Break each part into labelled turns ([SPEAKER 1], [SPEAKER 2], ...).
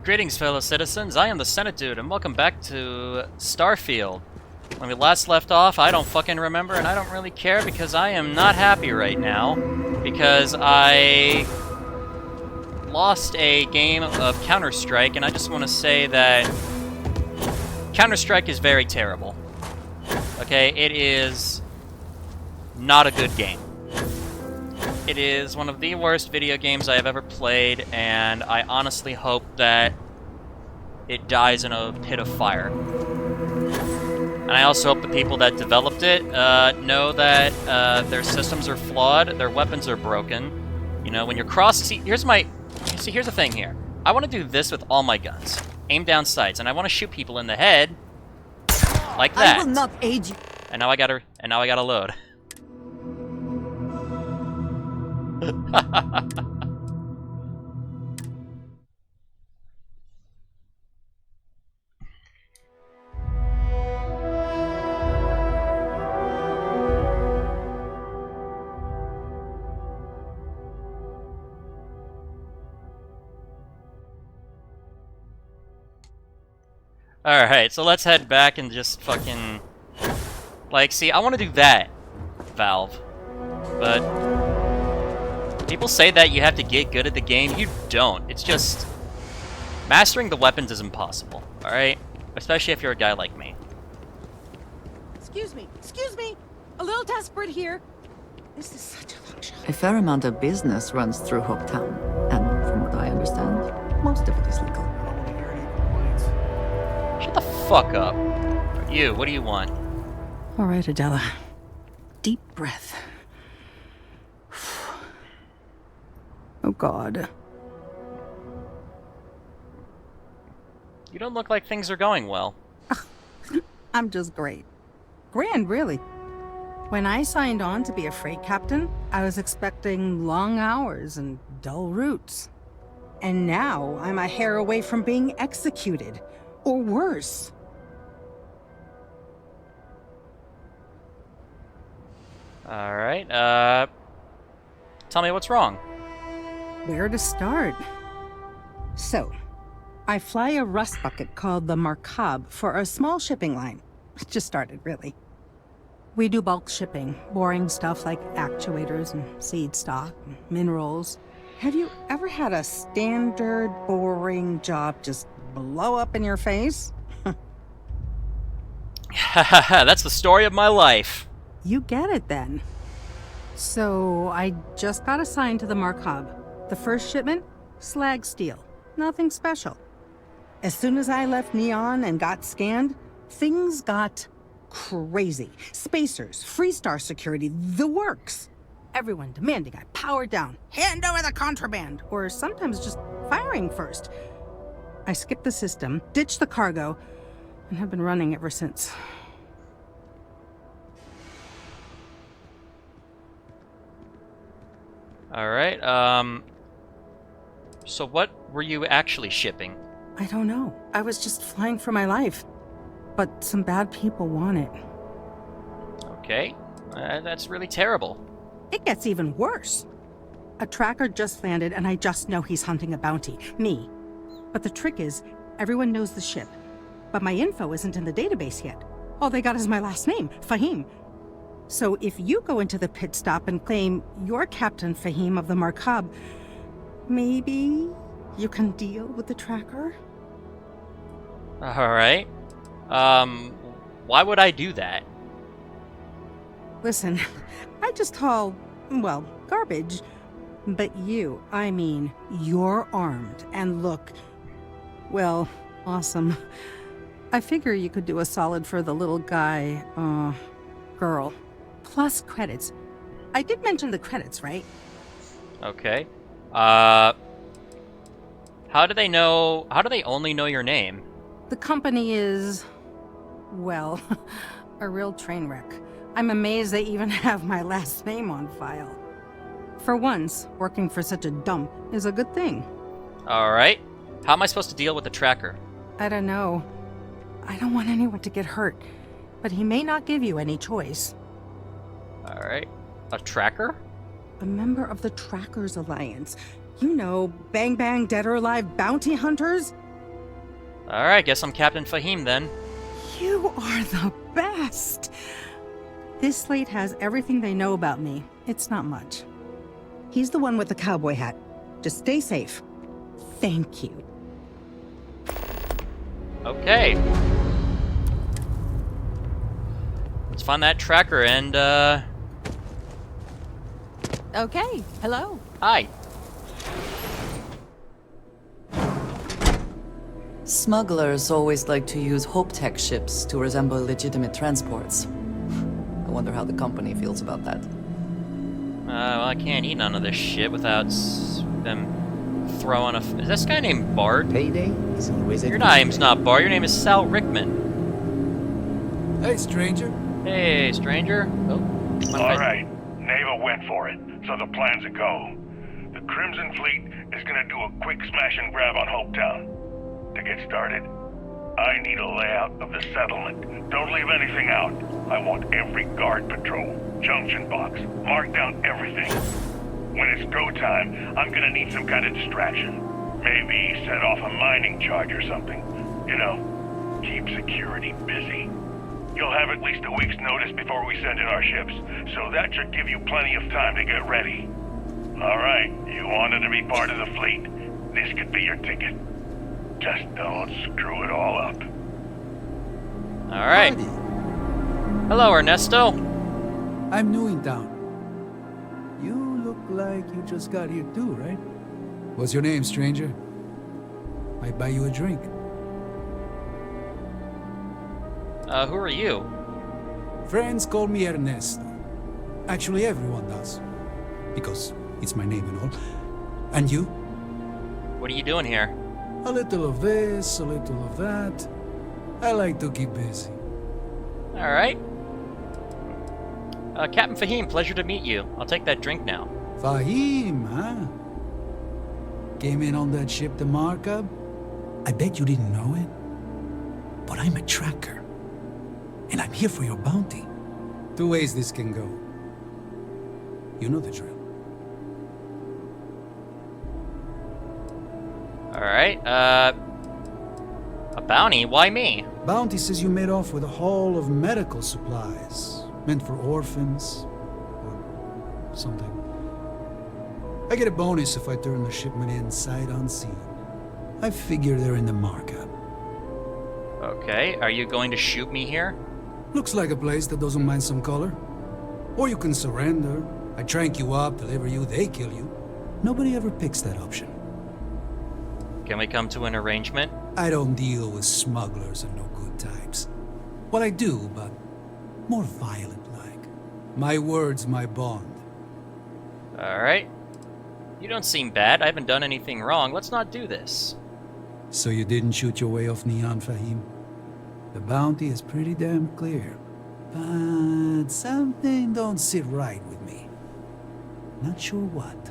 [SPEAKER 1] Greetings, fellow citizens. I am the Senate Dude, and welcome back to Starfield. When we last left off, I don't fucking remember, and I don't really care because I am not happy right now. Because I lost a game of Counter-Strike, and I just want to say that Counter-Strike is very terrible. Okay, it is not a good game. It is one of the worst video games I have ever played, and I honestly hope that it dies in a pit of fire. And I also hope the people that developed it know that their systems are flawed, their weapons are broken. You know, when you're here's the thing here. I want to do this with all my guns. Aim down sights, and I want to shoot people in the head like that.
[SPEAKER 2] I will not aid you.
[SPEAKER 1] And now I gotta load. Alright, so let's head back and just fucking... Like, see, I want to do that, Valve. But... people say that you have to get good at the game. You don't. It's just... mastering the weapons is impossible, alright? Especially if you're a guy like me.
[SPEAKER 2] Excuse me. A little desperate here. This is such a long shot.
[SPEAKER 3] A fair amount of business runs through Hopetown, and from what I understand, most of it is legal.
[SPEAKER 1] Shut the fuck up. You, what do you want?
[SPEAKER 2] All right, Adela. Deep breath. Oh, God.
[SPEAKER 1] You don't look like things are going well.
[SPEAKER 2] I'm just great. Grand, really. When I signed on to be a freight captain, I was expecting long hours and dull routes. And now I'm a hair away from being executed. Or worse.
[SPEAKER 1] Alright, tell me what's wrong.
[SPEAKER 2] Where to start? So, I fly a rust bucket called the Markab for a small shipping line. It just started, really. We do bulk shipping, boring stuff like actuators and seed stock, and minerals. Have you ever had a standard, boring job just blow up in your face?
[SPEAKER 1] That's the story of my life.
[SPEAKER 2] You get it then. So, I just got assigned to the Markab. The first shipment? Slag steel. Nothing special. As soon as I left Neon and got scanned, things got crazy. Spacers, Freestar security, the works. Everyone demanding I power down, hand over the contraband, or sometimes just firing first. I skipped the system, ditched the cargo, and have been running ever since.
[SPEAKER 1] Alright, so what were you actually shipping?
[SPEAKER 2] I don't know. I was just flying for my life. But some bad people want it.
[SPEAKER 1] Okay, that's really terrible.
[SPEAKER 2] It gets even worse. A tracker just landed and I just know he's hunting a bounty. Me. But the trick is, everyone knows the ship. But my info isn't in the database yet. All they got is my last name, Fahim. So if you go into the pit stop and claim you're Captain Fahim of the Markab, maybe you can deal with the tracker?
[SPEAKER 1] Alright. Why would I do that?
[SPEAKER 2] Listen, I just haul, well, garbage. But you, I mean, you're armed and look, well, awesome. I figure you could do a solid for the little guy, girl. Plus credits. I did mention the credits, right?
[SPEAKER 1] Okay. How do they only know your name?
[SPEAKER 2] The company is, well, a real train wreck. I'm amazed they even have my last name on file. For once, working for such a dump is a good thing.
[SPEAKER 1] Alright. How am I supposed to deal with the tracker?
[SPEAKER 2] I don't know. I don't want anyone to get hurt, but he may not give you any choice.
[SPEAKER 1] Alright. A tracker?
[SPEAKER 2] A member of the Trackers Alliance. You know, Bang Bang Dead or Alive bounty hunters?
[SPEAKER 1] Alright, guess I'm Captain Fahim then.
[SPEAKER 2] You are the best! This slate has everything they know about me. It's not much. He's the one with the cowboy hat. Just stay safe. Thank you.
[SPEAKER 1] Okay. Let's find that tracker and,
[SPEAKER 4] Okay, hello.
[SPEAKER 1] Hi.
[SPEAKER 3] Smugglers always like to use Hope Tech ships to resemble legitimate transports. I wonder how the company feels about that.
[SPEAKER 1] Well, I can't eat none of this shit without them throwing a... Is this guy named Bard?
[SPEAKER 5] Payday is always
[SPEAKER 1] Your name's not Bard, your name is Sal Rickman.
[SPEAKER 5] Hey, stranger.
[SPEAKER 1] Hey, stranger. Oh.
[SPEAKER 6] Alright, Neva went for it, so the plan's a go. The Crimson Fleet is gonna do a quick smash and grab on Hopetown. To get started, I need a layout of the settlement. Don't leave anything out. I want every guard patrol, junction box, mark down everything. When it's go time, I'm gonna need some kind of distraction. Maybe set off a mining charge or something. You know, keep security busy. You'll have at least a week's notice before we send in our ships, so that should give you plenty of time to get ready. Alright, you wanted to be part of the fleet. This could be your ticket. Just don't screw it all up.
[SPEAKER 1] Alright. Hello, Ernesto.
[SPEAKER 5] I'm new in town. You look like you just got here too, right? What's your name, stranger? Might buy you a drink.
[SPEAKER 1] Who are you?
[SPEAKER 5] Friends call me Ernesto. Actually, everyone does. Because it's my name and all. And you?
[SPEAKER 1] What are you doing here?
[SPEAKER 5] A little of this, a little of that. I like to keep busy.
[SPEAKER 1] Alright. Captain Fahim, pleasure to meet you. I'll take that drink now.
[SPEAKER 5] Fahim, huh? Came in on that ship to Markup? I bet you didn't know it. But I'm a tracker. And I'm here for your bounty. Two ways this can go. You know the drill.
[SPEAKER 1] Alright, a bounty? Why me?
[SPEAKER 5] Bounty says you made off with a haul of medical supplies. Meant for orphans. Or something. I get a bonus if I turn the shipment in sight unseen. I figure they're in the markup.
[SPEAKER 1] Okay, are you going to shoot me here?
[SPEAKER 5] Looks like a place that doesn't mind some color. Or you can surrender. I trank you up, deliver you, they kill you. Nobody ever picks that option.
[SPEAKER 1] Can we come to an arrangement?
[SPEAKER 5] I don't deal with smugglers and no good types. Well, I do, but more violent-like. My word's my bond.
[SPEAKER 1] Alright. You don't seem bad. I haven't done anything wrong. Let's not do this.
[SPEAKER 5] So you didn't shoot your way off Neon, Fahim? The bounty is pretty damn clear. But something don't sit right with me. Not sure what.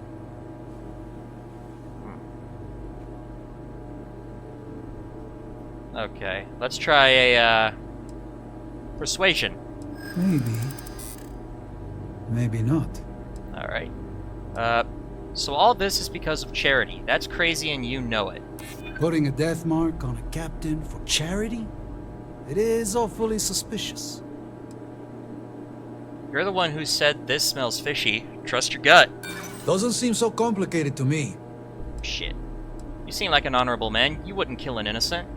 [SPEAKER 1] Okay, let's try a, persuasion.
[SPEAKER 5] Maybe. Maybe not.
[SPEAKER 1] Alright. So all this is because of charity. That's crazy and you know it.
[SPEAKER 5] Putting a death mark on a captain for charity? It is awfully suspicious.
[SPEAKER 1] You're the one who said this smells fishy. Trust your gut.
[SPEAKER 5] Doesn't seem so complicated to me.
[SPEAKER 1] Shit. You seem like an honorable man. You wouldn't kill an innocent.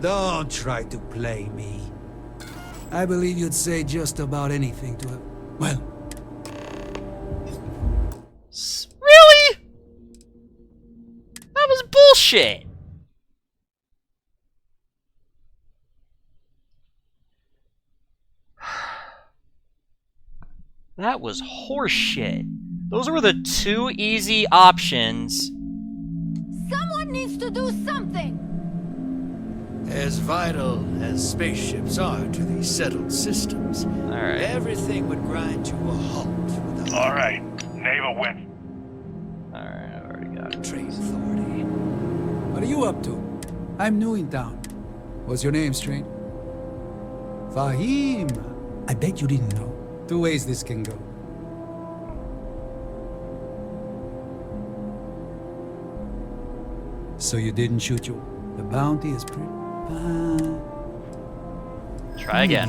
[SPEAKER 5] Don't try to play me. I believe you'd say just about anything to a... Well...
[SPEAKER 1] Really? That was bullshit! That was horseshit. Those were the two easy options.
[SPEAKER 4] Someone needs to do something!
[SPEAKER 7] As vital as spaceships are to these settled systems,
[SPEAKER 1] Alright.
[SPEAKER 7] everything would grind to a halt without
[SPEAKER 6] Alright, Neva went.
[SPEAKER 1] Alright, I already got it.
[SPEAKER 7] trade authority.
[SPEAKER 5] What are you up to? I'm new in town. What's your name, stranger? Fahim. I bet you didn't know. Two ways this can go. So you didn't shoot your... The bounty is pretty...
[SPEAKER 1] Try again.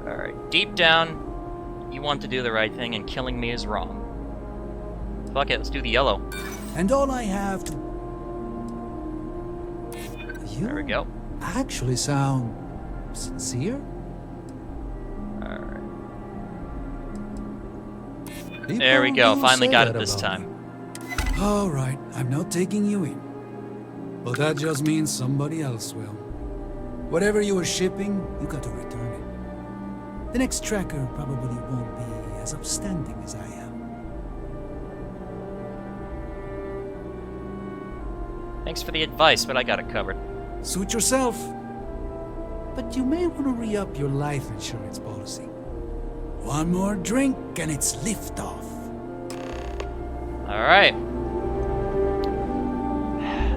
[SPEAKER 1] Alright, deep down, you want to do the right thing, and killing me is wrong. Fuck it, let's do the yellow.
[SPEAKER 5] And all I have to... You
[SPEAKER 1] There we go.
[SPEAKER 5] actually sound sincere?
[SPEAKER 1] Alright. There we go,
[SPEAKER 5] People do
[SPEAKER 1] finally
[SPEAKER 5] say
[SPEAKER 1] got it
[SPEAKER 5] that
[SPEAKER 1] this
[SPEAKER 5] about
[SPEAKER 1] time.
[SPEAKER 5] me. All right, I'm not taking you in. But that just means somebody else will. Whatever you were shipping, you got to return it. The next tracker probably won't be as upstanding as I am.
[SPEAKER 1] Thanks for the advice, but I got it covered.
[SPEAKER 5] Suit yourself. But you may want to re-up your life insurance policy. One more drink and it's liftoff.
[SPEAKER 1] Alright.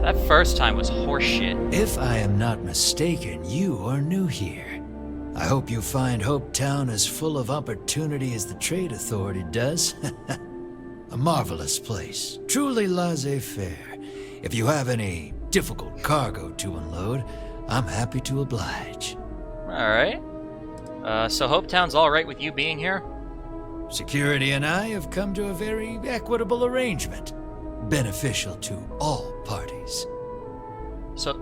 [SPEAKER 1] That first time was horseshit.
[SPEAKER 7] If I am not mistaken, you are new here. I hope you find Hopetown as full of opportunity as the Trade Authority does. A marvelous place, truly laissez-faire. If you have any difficult cargo to unload, I'm happy to oblige.
[SPEAKER 1] Alright. So Hopetown's alright with you being here?
[SPEAKER 7] Security and I have come to a very equitable arrangement, beneficial to all parties.
[SPEAKER 1] So,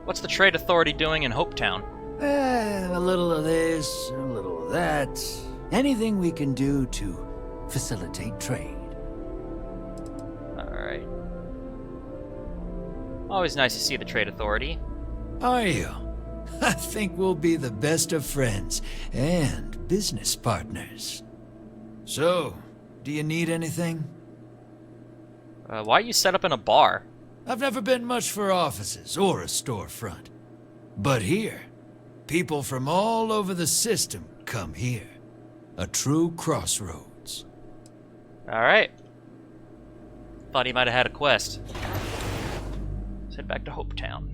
[SPEAKER 1] what's the Trade Authority doing in Hopetown?
[SPEAKER 7] A little of this, a little of that. Anything we can do to facilitate trade.
[SPEAKER 1] Alright. Always nice to see the Trade Authority.
[SPEAKER 7] Are you? I think we'll be the best of friends and business partners. So, do you need anything?
[SPEAKER 1] Why are you set up in a bar?
[SPEAKER 7] I've never been much for offices or a storefront. But here, people from all over the system come here. A true crossroads.
[SPEAKER 1] Alright. Thought he might have had a quest. Let's head back to Hopetown.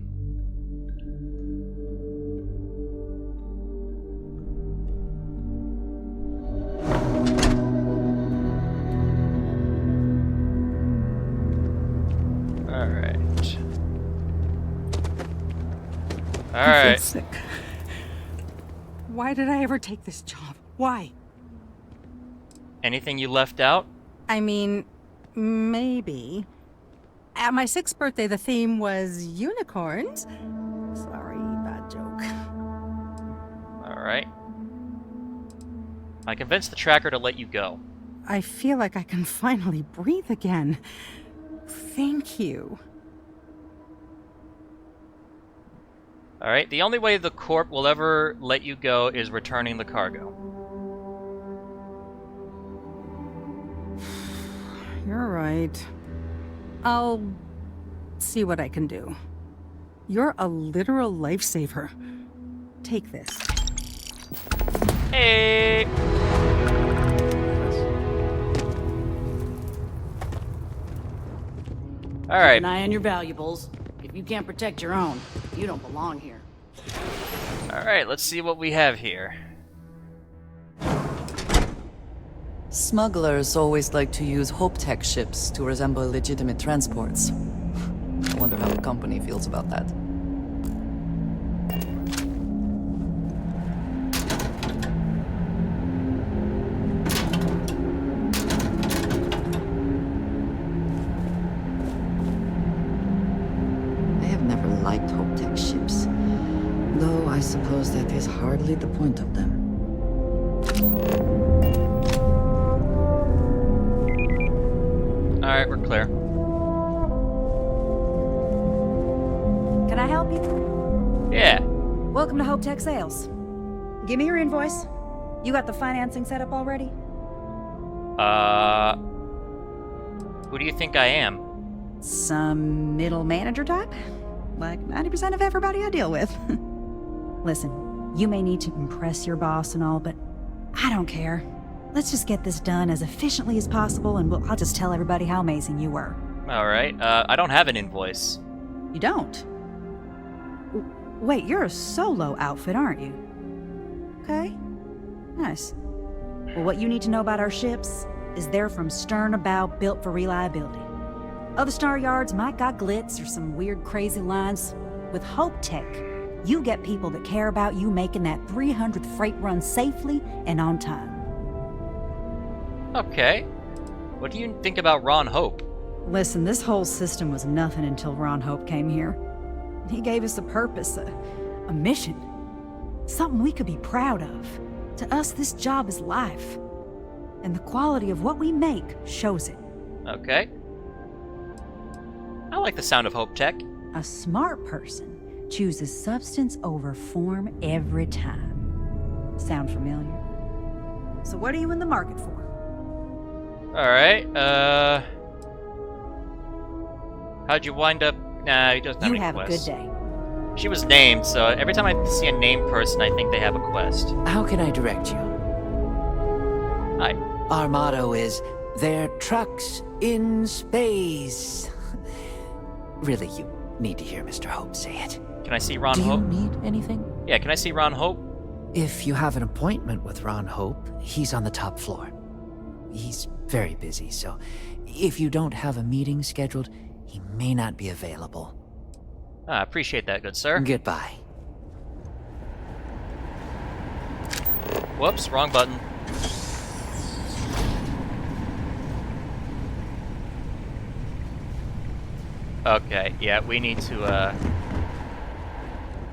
[SPEAKER 1] Alright.
[SPEAKER 2] I feel
[SPEAKER 1] Alright.
[SPEAKER 2] sick. Why did I ever take this job? Why?
[SPEAKER 1] Anything you left out?
[SPEAKER 2] I mean, maybe. At my 6th birthday, the theme was unicorns. Sorry, bad joke.
[SPEAKER 1] Alright. I convinced the tracker to let you go.
[SPEAKER 2] I feel like I can finally breathe again. Thank you.
[SPEAKER 1] Alright, the only way the Corp will ever let you go is returning the cargo.
[SPEAKER 2] You're right. I'll see what I can do. You're a literal lifesaver. Take this.
[SPEAKER 1] Hey! Alright.
[SPEAKER 8] Keep an eye on your valuables. If you can't protect your own, you don't belong here.
[SPEAKER 1] Alright, let's see what we have here.
[SPEAKER 3] Smugglers always like to use Hopetech ships to resemble legitimate transports. I wonder how the company feels about that. I have never liked Hopetech ships, though I suppose that is hardly the point of them.
[SPEAKER 1] Alright, we're clear.
[SPEAKER 9] Can I help you?
[SPEAKER 1] Yeah.
[SPEAKER 9] Welcome to Hope Tech Sales. Give me your invoice. You got the financing set up already?
[SPEAKER 1] Who do you think I am?
[SPEAKER 9] Some middle manager type? Like 90% of everybody I deal with. Listen, you may need to impress your boss and all, but I don't care. Let's just get this done as efficiently as possible, and I'll just tell everybody how amazing you were.
[SPEAKER 1] Alright, I don't have an invoice.
[SPEAKER 9] You don't? Wait, you're a solo outfit, aren't you? Okay. Nice. Well, what you need to know about our ships is they're from stern to bow, built for reliability. Other star yards might got glitz or some weird crazy lines. With Hope Tech, you get people that care about you making that 300th freight run safely and on time.
[SPEAKER 1] Okay. What do you think about Ron Hope?
[SPEAKER 9] Listen, this whole system was nothing until Ron Hope came here. He gave us a purpose, a mission. Something we could be proud of. To us, this job is life. And the quality of what we make shows it.
[SPEAKER 1] Okay. I like the sound of Hope Tech.
[SPEAKER 9] A smart person chooses substance over form every time. Sound familiar? So what are you in the market for?
[SPEAKER 1] Alright, how'd you wind up? Nah, he doesn't have
[SPEAKER 9] You
[SPEAKER 1] any
[SPEAKER 9] have a
[SPEAKER 1] quests.
[SPEAKER 9] good day.
[SPEAKER 1] She was named, so every time I see a named person, I think they have a quest.
[SPEAKER 10] How can I direct you?
[SPEAKER 1] Hi.
[SPEAKER 10] Our motto is, they're trucks in space. Really, you need to hear Mr. Hope say it.
[SPEAKER 1] Can I see Ron
[SPEAKER 10] Do
[SPEAKER 1] Hope?
[SPEAKER 10] you need anything?
[SPEAKER 1] Yeah, can I see Ron Hope?
[SPEAKER 10] If you have an appointment with Ron Hope, he's on the top floor. He's very busy, so if you don't have a meeting scheduled, he may not be available.
[SPEAKER 1] I appreciate that, good sir.
[SPEAKER 10] Goodbye.
[SPEAKER 1] Whoops, wrong button. Okay, yeah, we need to,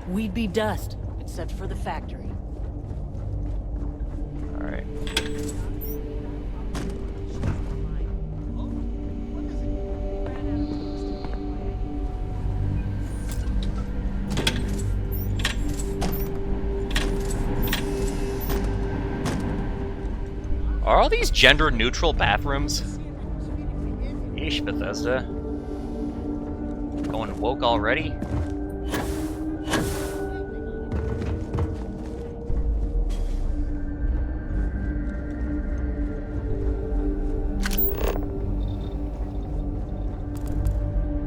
[SPEAKER 8] We'd be dust, except for the factory.
[SPEAKER 1] Alright. Are all these gender-neutral bathrooms? Yeesh, Bethesda. Going woke already?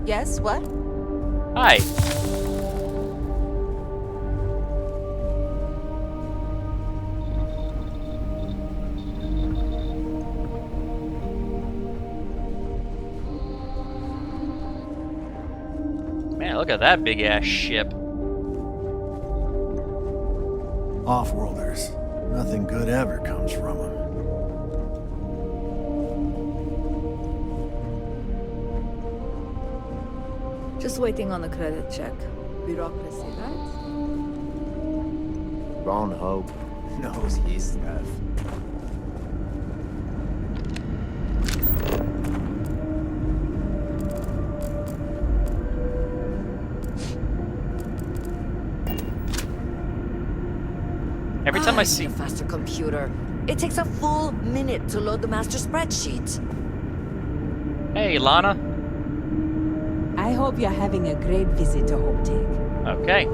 [SPEAKER 4] Yes, what?
[SPEAKER 1] Hi. Man, look at that big-ass ship.
[SPEAKER 11] Off-worlders. Nothing good ever comes from them.
[SPEAKER 4] Just waiting on a credit check. Bureaucracy, right?
[SPEAKER 11] Ron Hope knows his stuff.
[SPEAKER 1] Every time I see...
[SPEAKER 12] need a faster computer. It takes a full minute to load the master spreadsheet.
[SPEAKER 1] Hey, Lana.
[SPEAKER 13] I hope you're having a great visit to Hope Tech.
[SPEAKER 1] Okay.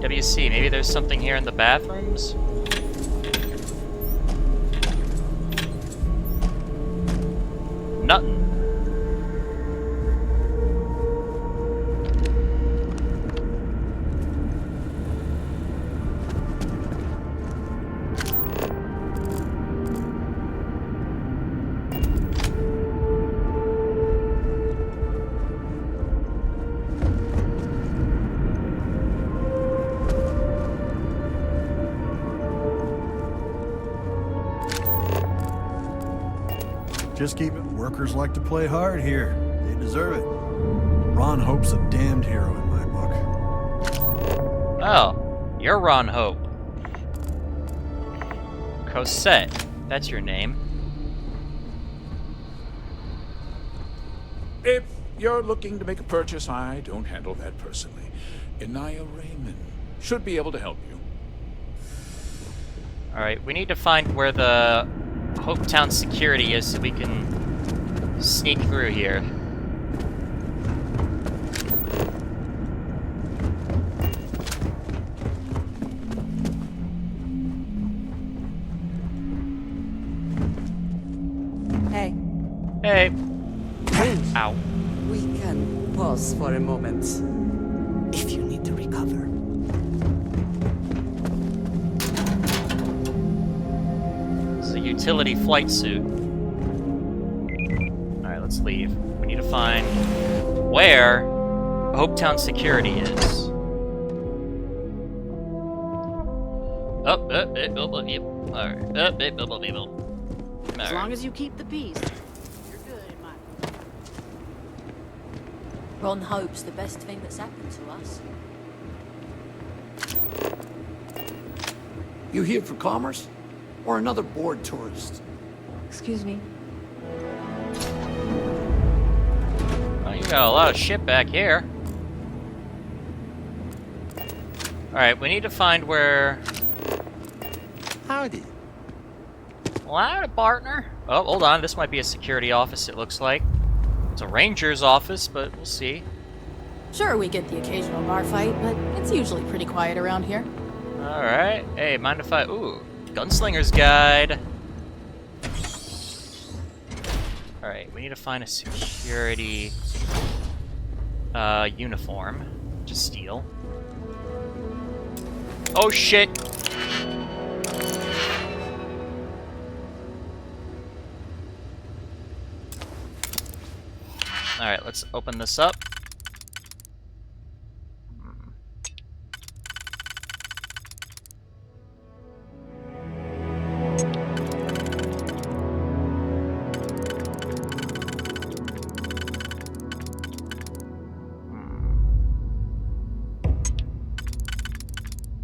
[SPEAKER 1] WC, maybe there's something here in the bathrooms? Nothing.
[SPEAKER 11] Just keep it. Workers like to play hard here. They deserve it. Ron Hope's a damned hero in my book.
[SPEAKER 1] Oh, you're Ron Hope. Cosette, that's your name.
[SPEAKER 14] If you're looking to make a purchase, I don't handle that personally. Inaya Raymond should be able to help you.
[SPEAKER 1] Alright, we need to find where the Hopetown security is so we can sneak through here.
[SPEAKER 12] Hey.
[SPEAKER 1] Hey.
[SPEAKER 12] Please.
[SPEAKER 1] Ow.
[SPEAKER 12] We can pause for a moment. If you need to recover.
[SPEAKER 1] It's a utility flight suit. Alright, let's leave. We need to find where Hopetown security is.
[SPEAKER 8] As long as you keep the peace, you're good in my...
[SPEAKER 15] Ron Hope's the best thing that's happened to us.
[SPEAKER 16] You here for commerce? Or another bored tourist?
[SPEAKER 15] Excuse me.
[SPEAKER 1] Oh, you got a lot of shit back here. Alright, we need to find where...
[SPEAKER 16] Howdy.
[SPEAKER 1] Well, howdy, partner. Oh, hold on. This might be a security office, it looks like. It's a ranger's office, but we'll see.
[SPEAKER 17] Sure, we get the occasional bar fight, but it's usually pretty quiet around here.
[SPEAKER 1] Alright. Hey, mind if I... Ooh, Gunslinger's Guide. Alright, we need to find a security uniform to steal. Oh shit! Alright, let's open this up.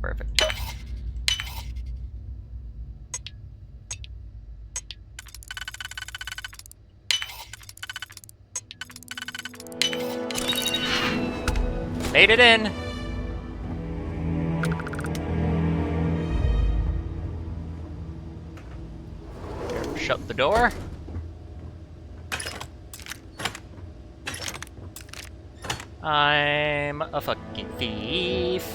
[SPEAKER 1] Perfect. Made it in! Shut the door. I'm a fucking thief.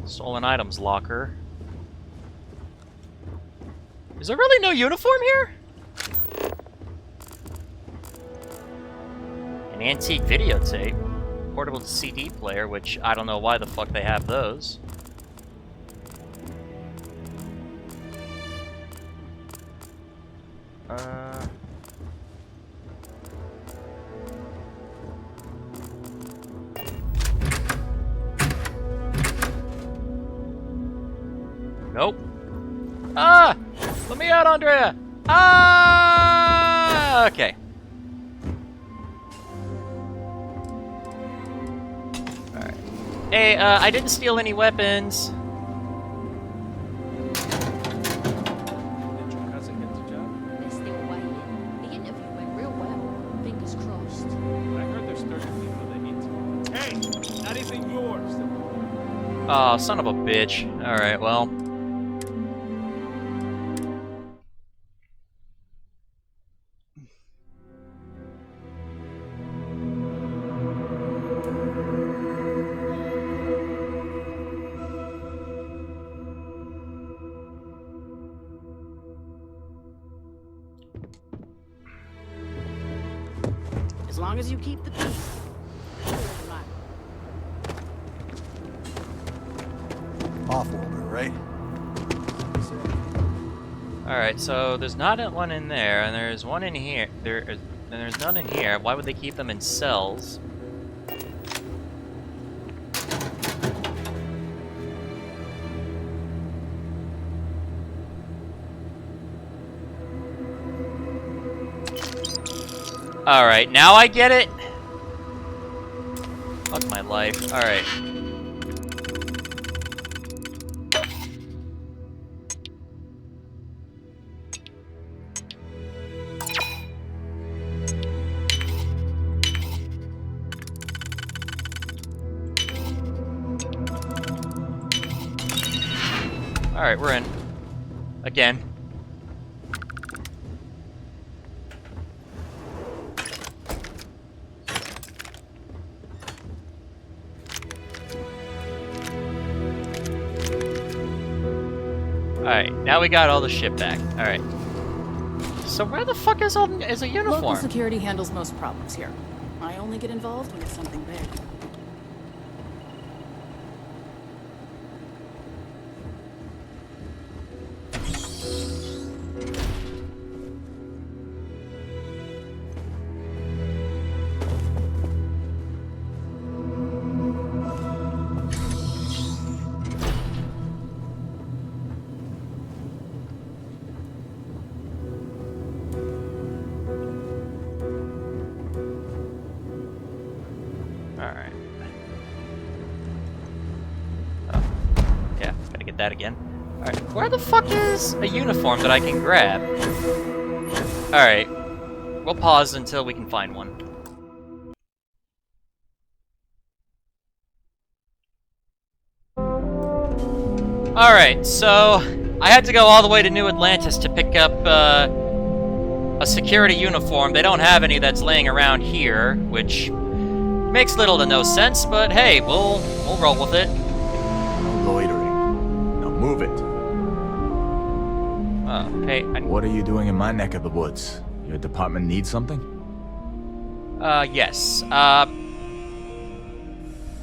[SPEAKER 1] Stolen items locker. Is there really no uniform here? An antique videotape. Portable CD player, which I don't know why the fuck they have those. Nope. Ah! Let me out, Andrea! Ah! Okay. Alright. Hey, I didn't steal any weapons.
[SPEAKER 15] Did your cousin get the job? They're still waiting. The interview went real well. Fingers crossed.
[SPEAKER 18] I heard there's 30 people that need to... Hey! That isn't yours!
[SPEAKER 1] Oh, son of a bitch. Alright, well.
[SPEAKER 8] As long as you keep the peace.
[SPEAKER 11] Offworlder, right?
[SPEAKER 1] Alright, so there's not one in there, and there's one in here. There's none in here. Why would they keep them in cells? Alright, now I get it! Fuck my life. Alright. Alright, we're in. Again. Alright, now we got all the shit back. Alright. So where the fuck is a uniform?
[SPEAKER 17] Local security handles most problems here. I only get involved when it's something big.
[SPEAKER 1] get that again. Alright, where the fuck is a uniform that I can grab? Alright, we'll pause until we can find one. Alright, so I had to go all the way to New Atlantis to pick up a security uniform. They don't have any that's laying around here, which makes little to no sense, but hey, we'll roll with it.
[SPEAKER 19] No loitering. Now move it.
[SPEAKER 1] Hey,
[SPEAKER 19] what are you doing in my neck of the woods? Your department needs something?
[SPEAKER 1] Yes. I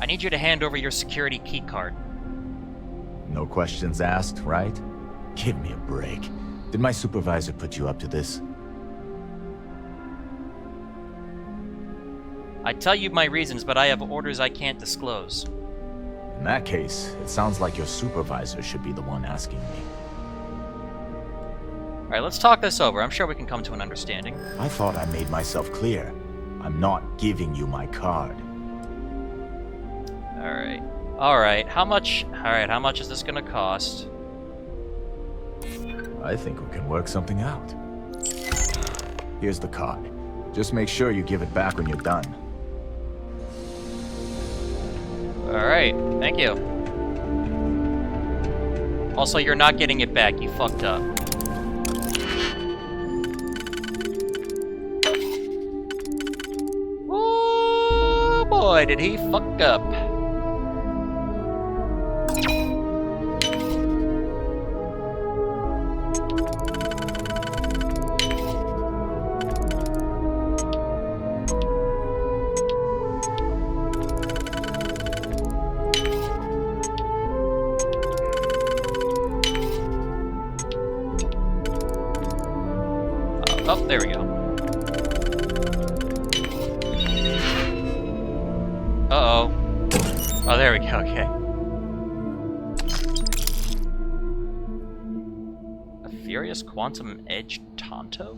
[SPEAKER 1] need you to hand over your security key card.
[SPEAKER 19] No questions asked, right? Give me a break. Did my supervisor put you up to this?
[SPEAKER 1] I tell you my reasons, but I have orders I can't disclose.
[SPEAKER 19] In that case, it sounds like your supervisor should be the one asking me.
[SPEAKER 1] Alright, let's talk this over. I'm sure we can come to an understanding.
[SPEAKER 19] I thought I made myself clear. I'm not giving you my card.
[SPEAKER 1] Alright. Alright, how much is this gonna cost?
[SPEAKER 19] I think we can work something out. Here's the card. Just make sure you give it back when you're done.
[SPEAKER 1] Alright, thank you. Also, you're not getting it back. You fucked up. Oh boy, did he fuck up. Oh, there we go. Uh-oh. Oh, there we go, okay. A Furious Quantum Edge Tonto?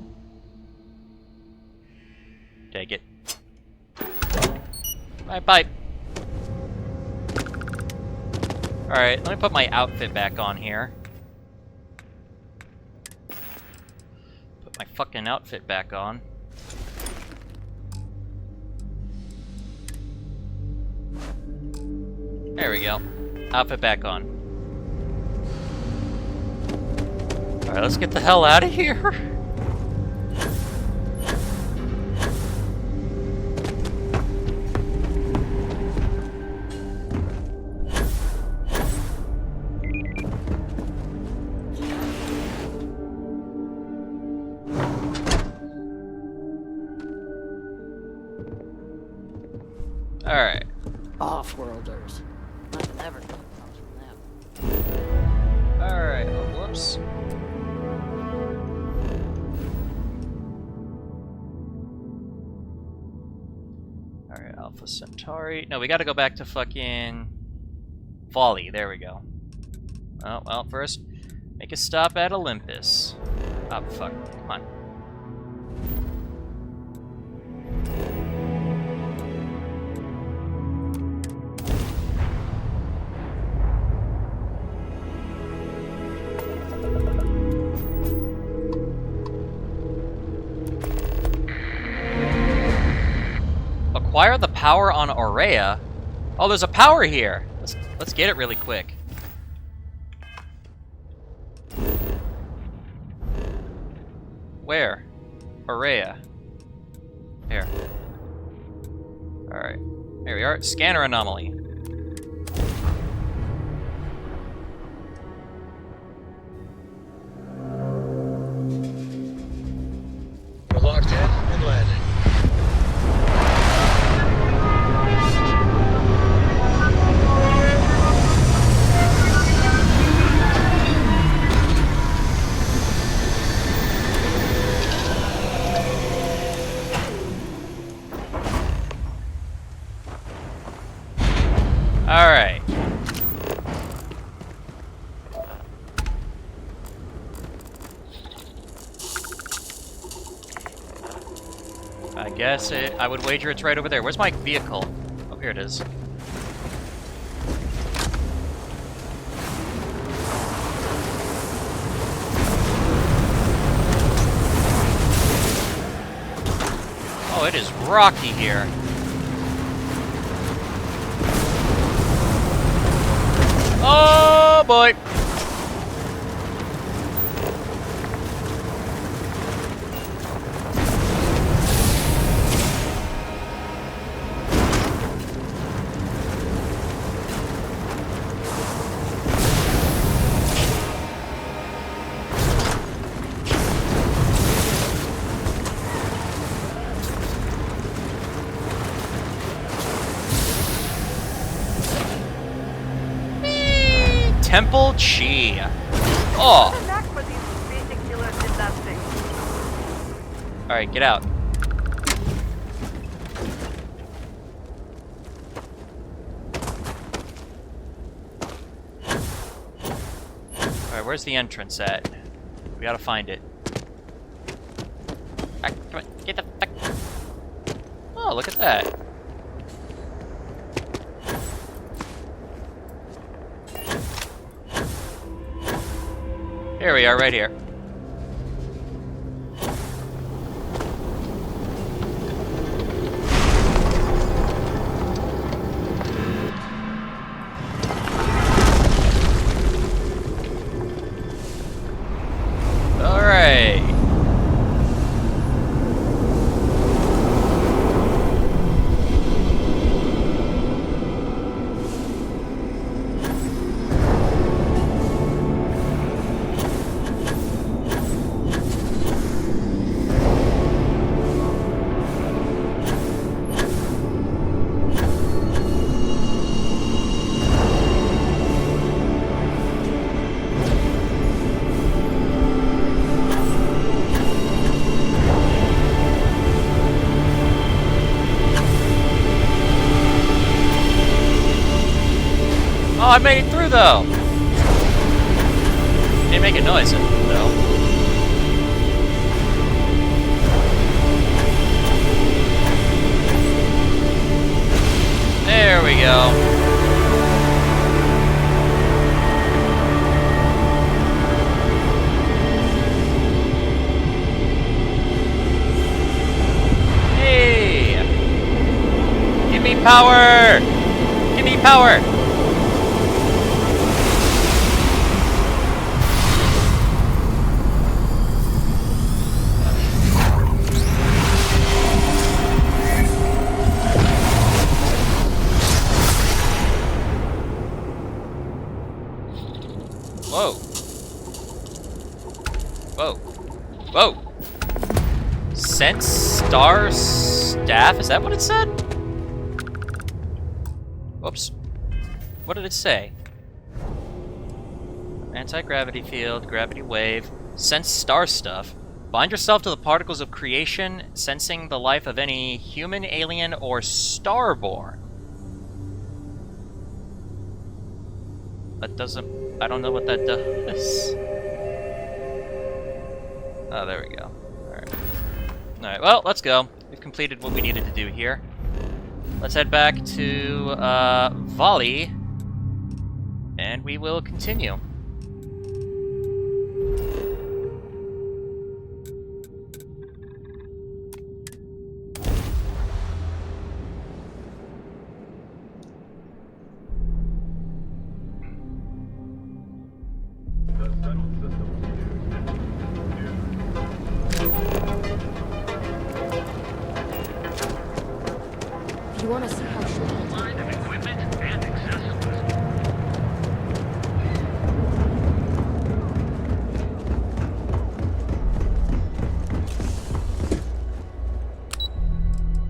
[SPEAKER 1] Take it. My pipe. Alright, let me put my outfit back on here. My fucking outfit back on. There we go. Outfit back on. Alright, let's get the hell out of here. Alright.
[SPEAKER 8] Off-worlders. Nothing ever comes from them.
[SPEAKER 1] Alright, oh, whoops. Alright, Alpha Centauri. No, we gotta go back to fucking Folly. There we go. Oh, well, first, make a stop at Olympus. Oh, fuck. Come on. Acquire the power on Aurea. Oh, there's a power here. Let's get it really quick. Where? Aurea. Here. Alright. There we are. Scanner anomaly.
[SPEAKER 7] We're locked in and landing.
[SPEAKER 1] Alright. I guess I would wager it's right over there. Where's my vehicle? Oh, here it is. Oh, it is rocky here. Oh boy! Temple Chi. Oh! Alright, get out. Alright, where's the entrance at? We gotta find it. Alright, come on, get the fuck. Oh, look at that. Here we are, right here. All right. Oh, I made it through though! Didn't make a noise though. There we go. Hey! Give me power! Give me power! Whoa. Whoa. Whoa. Sense Star Staff? Is that what it said? Whoops. What did it say? Anti-gravity field, gravity wave, sense star stuff. Bind yourself to the particles of creation, sensing the life of any human, alien, or starborn. That doesn't... I don't know what that does. Oh, there we go. Alright. Alright, well, let's go. We've completed what we needed to do here. Let's head back to, Volley. And we will continue.
[SPEAKER 17] You want to see how short the line of equipment and accessibles.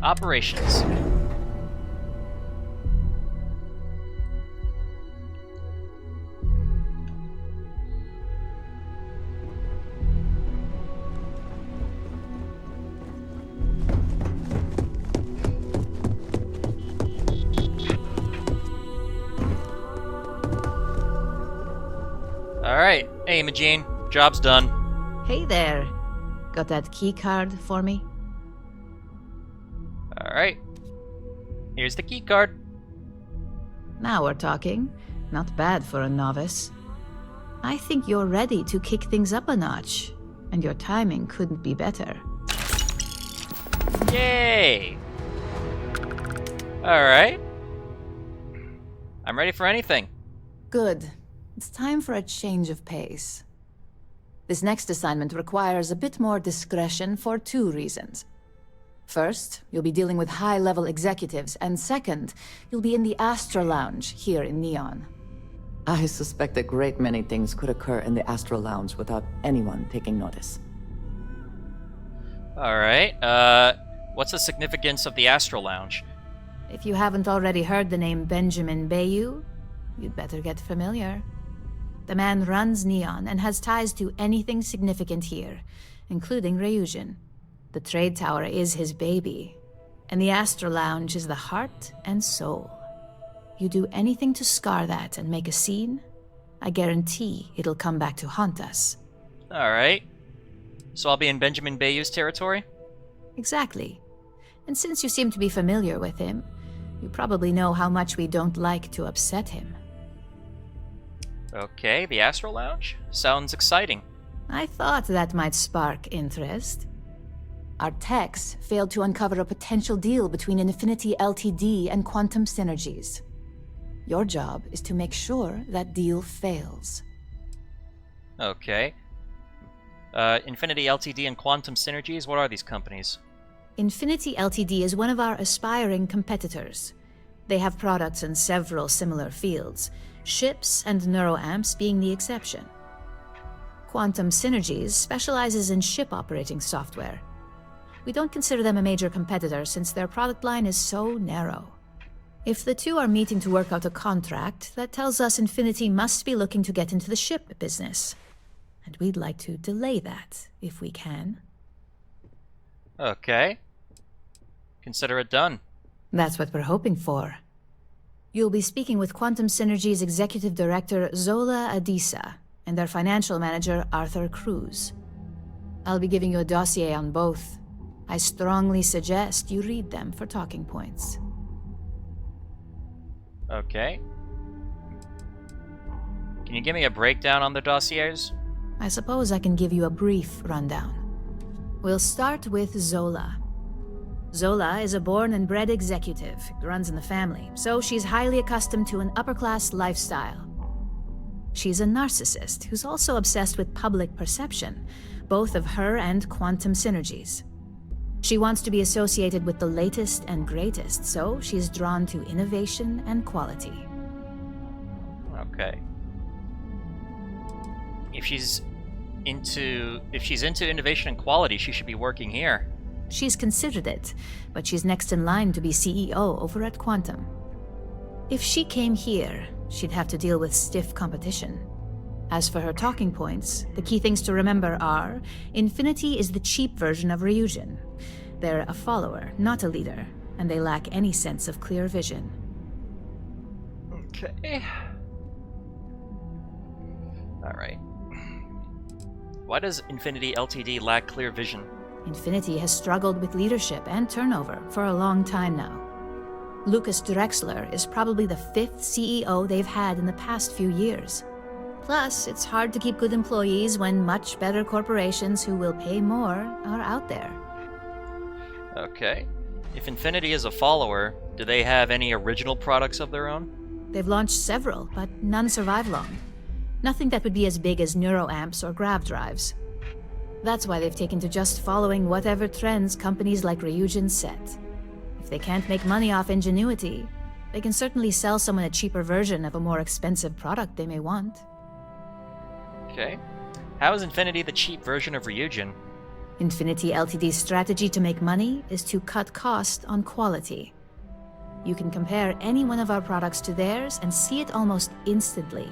[SPEAKER 1] Operations. Alright, hey Imogene, job's done.
[SPEAKER 4] Hey there. Got that key card for me?
[SPEAKER 1] Alright. Here's the key card.
[SPEAKER 4] Now we're talking. Not bad for a novice. I think you're ready to kick things up a notch, and your timing couldn't be better.
[SPEAKER 1] Yay! Alright. I'm ready for anything.
[SPEAKER 4] Good. It's time for a change of pace. This next assignment requires a bit more discretion for 2 reasons. First, you'll be dealing with high-level executives, and second, you'll be in the Astra Lounge here in Neon.
[SPEAKER 3] I suspect a great many things could occur in the Astral Lounge without anyone taking notice.
[SPEAKER 1] Alright, what's the significance of the Astral Lounge?
[SPEAKER 4] If you haven't already heard the name Benjamin Bayou, you'd better get familiar. The man runs Neon and has ties to anything significant here, including Ryujin. The trade tower is his baby, and the Astral Lounge is the heart and soul. You do anything to scar that and make a scene, I guarantee it'll come back to haunt us.
[SPEAKER 1] Alright. So I'll be in Benjamin Bayou's territory?
[SPEAKER 4] Exactly. And since you seem to be familiar with him, you probably know how much we don't like to upset him.
[SPEAKER 1] Okay, the Astral Lounge? Sounds exciting.
[SPEAKER 4] I thought that might spark interest. Our techs failed to uncover a potential deal between Infinity Ltd. And Quantum Synergies. Your job is to make sure that deal fails.
[SPEAKER 1] Okay. Infinity Ltd. And Quantum Synergies, what are these companies?
[SPEAKER 4] Infinity Ltd. Is one of our aspiring competitors. They have products in several similar fields, ships and neuroamps being the exception. Quantum Synergies specializes in ship operating software. We don't consider them a major competitor since their product line is so narrow. If the two are meeting to work out a contract, that tells us Infinity must be looking to get into the ship business. And we'd like to delay that, if we can.
[SPEAKER 1] Okay. Consider it done.
[SPEAKER 4] That's what we're hoping for. You'll be speaking with Quantum Synergy's Executive Director, Zola Adisa, and their Financial Manager, Arthur Cruz. I'll be giving you a dossier on both. I strongly suggest you read them for talking points.
[SPEAKER 1] Okay. Can you give me a breakdown on the dossiers?
[SPEAKER 4] I suppose I can give you a brief rundown. We'll start with Zola. Zola is a born and bred executive. It runs in the family, so she's highly accustomed to an upper-class lifestyle. She's a narcissist who's also obsessed with public perception, both of her and Quantum Synergies. She wants to be associated with the latest and greatest, so she's drawn to innovation and quality.
[SPEAKER 1] Okay. If she's into innovation and quality, she should be working here.
[SPEAKER 4] She's considered it, but she's next in line to be CEO over at Quantum. If she came here, she'd have to deal with stiff competition. As for her talking points, the key things to remember are, Infinity is the cheap version of Ryujin. They're a follower, not a leader, and they lack any sense of clear vision.
[SPEAKER 1] Okay. Alright. Why does Infinity Ltd. lack clear vision?
[SPEAKER 4] Infinity has struggled with leadership and turnover for a long time now. Lucas Drexler is probably the 5th CEO they've had in the past few years. Plus, it's hard to keep good employees when much better corporations who will pay more are out there.
[SPEAKER 1] Okay. If Infinity is a follower, do they have any original products of their own?
[SPEAKER 4] They've launched several, but none survive long. Nothing that would be as big as neuroamps or grav drives. That's why they've taken to just following whatever trends companies like Ryujin set. If they can't make money off ingenuity, they can certainly sell someone a cheaper version of a more expensive product they may want.
[SPEAKER 1] Okay. How is Infinity the cheap version of Ryujin?
[SPEAKER 4] Infinity Ltd's strategy to make money is to cut cost on quality. You can compare any one of our products to theirs and see it almost instantly.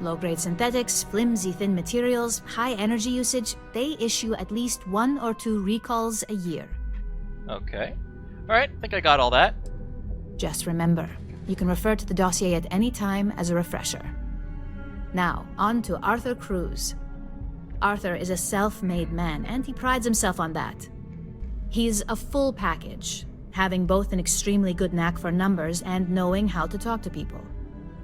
[SPEAKER 4] Low-grade synthetics, flimsy thin materials, high energy usage, they issue at least 1 or 2 recalls a year.
[SPEAKER 1] Okay. Alright, I think I got all that.
[SPEAKER 4] Just remember, you can refer to the dossier at any time as a refresher. Now, on to Arthur Cruz. Arthur is a self-made man, and he prides himself on that. He's a full package, having both an extremely good knack for numbers and knowing how to talk to people.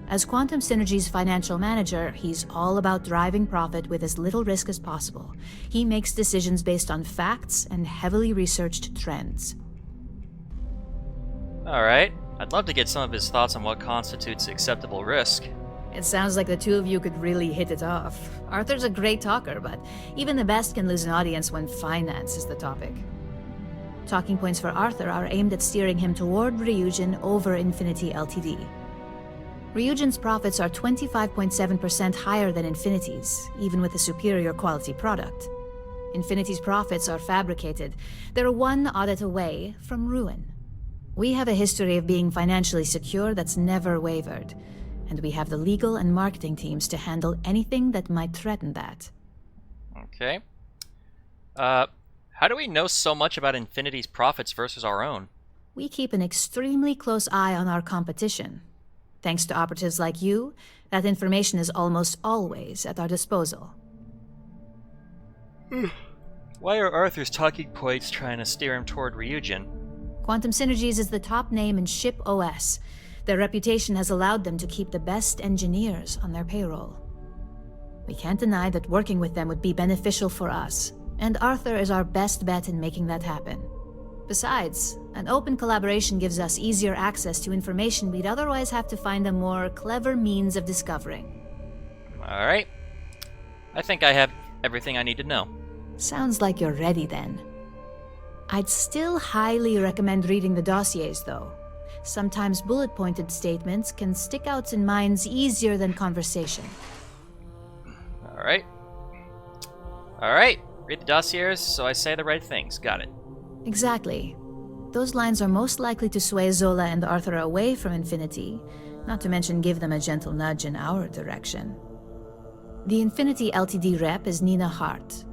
[SPEAKER 4] As Quantum Synergy's financial manager, he's all about driving profit with as little risk as possible. He makes decisions based on facts and heavily researched trends.
[SPEAKER 1] Alright. I'd love to get some of his thoughts on what constitutes acceptable risk.
[SPEAKER 4] It sounds like the two of you could really hit it off. Arthur's a great talker, but even the best can lose an audience when finance is the topic. Talking points for Arthur are aimed at steering him toward Ryujin over Infinity Ltd. Ryujin's profits are 25.7% higher than Infinity's, even with a superior quality product. Infinity's profits are fabricated. They're one audit away from ruin. We have a history of being financially secure that's never wavered, and we have the legal and marketing teams to handle anything that might threaten that.
[SPEAKER 1] Okay. How do we know so much about Infinity's profits versus our own?
[SPEAKER 4] We keep an extremely close eye on our competition. Thanks to operatives like you, that information is almost always at our disposal.
[SPEAKER 1] Why are Arthur's talking points trying to steer him toward Ryujin?
[SPEAKER 4] Quantum Synergies is the top name in ship OS. Their reputation has allowed them to keep the best engineers on their payroll. We can't deny that working with them would be beneficial for us, and Arthur is our best bet in making that happen. Besides, an open collaboration gives us easier access to information we'd otherwise have to find a more clever means of discovering.
[SPEAKER 1] Alright. I think I have everything I need to know.
[SPEAKER 4] Sounds like you're ready then. I'd still highly recommend reading the dossiers, though. Sometimes bullet-pointed statements can stick out in minds easier than conversation.
[SPEAKER 1] Alright. Alright. Read the dossiers so I say the right things. Got it.
[SPEAKER 4] Exactly. Those lines are most likely to sway Zola and Arthur away from Infinity, not to mention give them a gentle nudge in our direction. The Infinity Ltd rep is Nina Hart.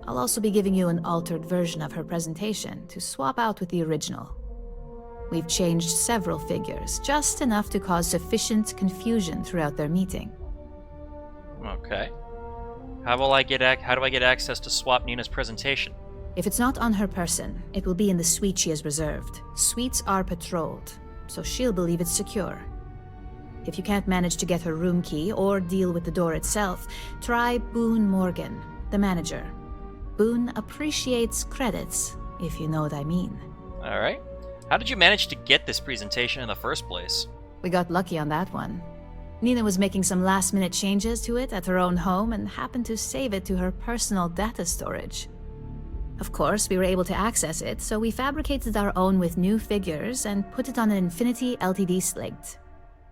[SPEAKER 4] I'll also be giving you an altered version of her presentation to swap out with the original. We've changed several figures, just enough to cause sufficient confusion throughout their meeting.
[SPEAKER 1] Okay. How do I get access to swap Nina's presentation?
[SPEAKER 4] If it's not on her person, it will be in the suite she has reserved. Suites are patrolled, so she'll believe it's secure. If you can't manage to get her room key or deal with the door itself, try Boone Morgan, the manager. Boone appreciates credits, if you know what I mean.
[SPEAKER 1] Alright. How did you manage to get this presentation in the first place?
[SPEAKER 4] We got lucky on that one. Nina was making some last-minute changes to it at her own home and happened to save it to her personal data storage. Of course, we were able to access it, so we fabricated our own with new figures and put it on an Infinity Ltd slate.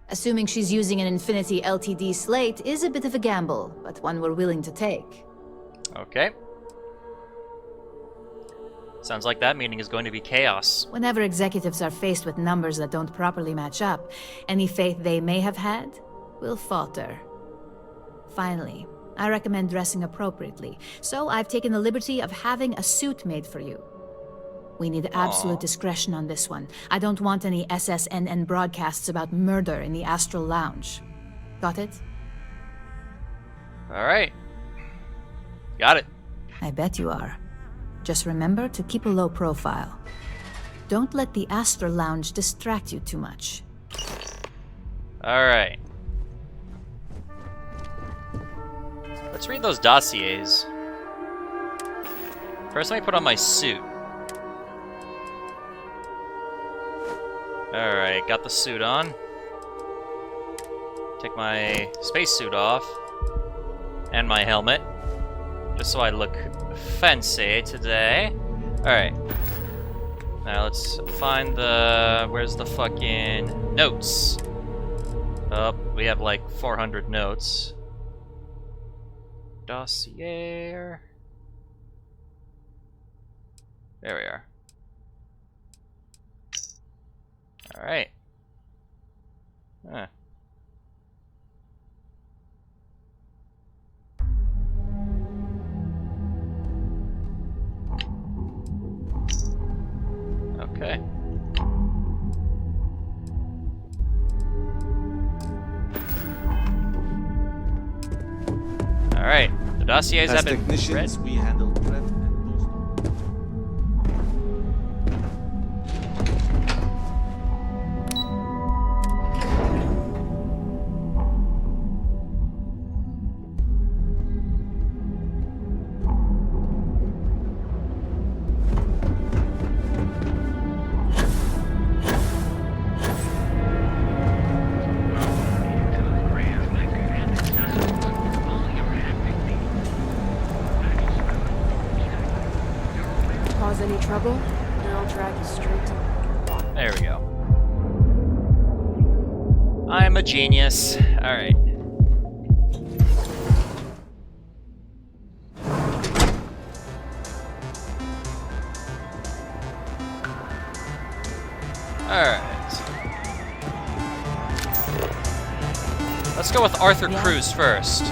[SPEAKER 4] Assuming she's using an Infinity Ltd slate is a bit of a gamble, but one we're willing to take.
[SPEAKER 1] Okay. Sounds like that meeting is going to be chaos.
[SPEAKER 4] Whenever executives are faced with numbers that don't properly match up, any faith they may have had will falter. Finally, I recommend dressing appropriately, so I've taken the liberty of having a suit made for you. We need absolute discretion on this one. I don't want any SSNN broadcasts about murder in the Astral Lounge. Got it?
[SPEAKER 1] Alright. Got it.
[SPEAKER 4] I bet you are. Just remember to keep a low profile. Don't let the Astral Lounge distract you too much.
[SPEAKER 1] Alright. Let's read those dossiers. First, let me put on my suit. Alright, got the suit on. Take my spacesuit off. And my helmet. Just so I look fancy today. Alright. Now let's find the... Where's the fucking notes? Oh, we have like 400 notes. Dossier. There we are. Alright. Huh. Okay. Alright. The dossiers have been
[SPEAKER 18] technicians,
[SPEAKER 1] read.
[SPEAKER 18] we handle prep and
[SPEAKER 17] cause any trouble, and I'll drag you straight to the bottom.
[SPEAKER 1] There we go. I'm a genius. Alright. Alright. Let's go with Arthur Cruz first.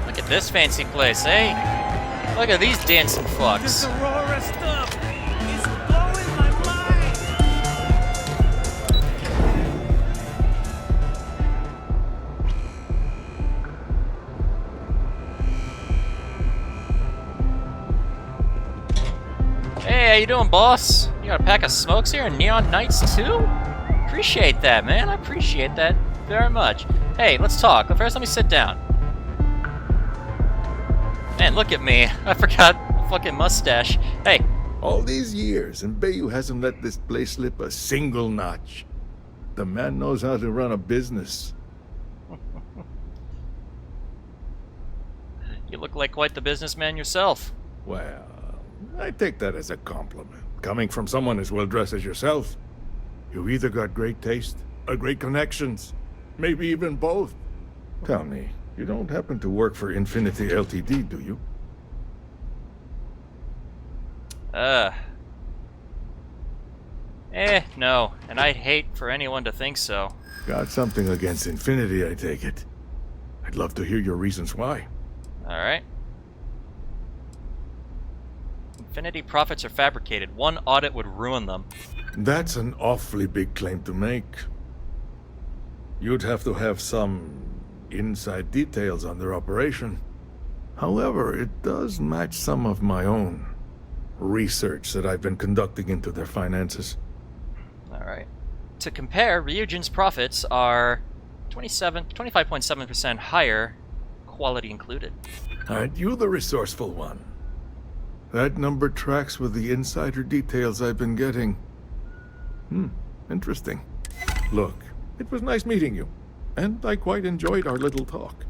[SPEAKER 1] Look at this fancy place, eh? Look at these dancing fucks.
[SPEAKER 18] This Aurora stuff is blowing my mind.
[SPEAKER 1] Hey, how you doing, boss? You got a pack of smokes here and neon nights too? Appreciate that, man. I appreciate that very much. Hey, let's talk. But first, let me sit down. Man, look at me. I forgot the fucking mustache. Hey.
[SPEAKER 20] All these years, and Bayou hasn't let this place slip a single notch. The man knows how to run a business.
[SPEAKER 1] You look like quite the businessman yourself.
[SPEAKER 20] Well, I take that as a compliment. Coming from someone as well-dressed as yourself. You've either got great taste or great connections. Maybe even both. Tell me, you don't happen to work for Infinity Ltd, do you?
[SPEAKER 1] No. And I'd hate for anyone to think so.
[SPEAKER 20] Got something against Infinity, I take it. I'd love to hear your reasons why.
[SPEAKER 1] Alright. Infinity profits are fabricated. One audit would ruin them.
[SPEAKER 20] That's an awfully big claim to make. You'd have to have some inside details on their operation. However, it does match some of my own research that I've been conducting into their finances.
[SPEAKER 1] Alright. To compare, Ryujin's profits are 25.7% higher, quality included.
[SPEAKER 20] Aren't you the resourceful one? That number tracks with the insider details I've been getting. Interesting. Look, it was nice meeting you, and I quite enjoyed our little talk.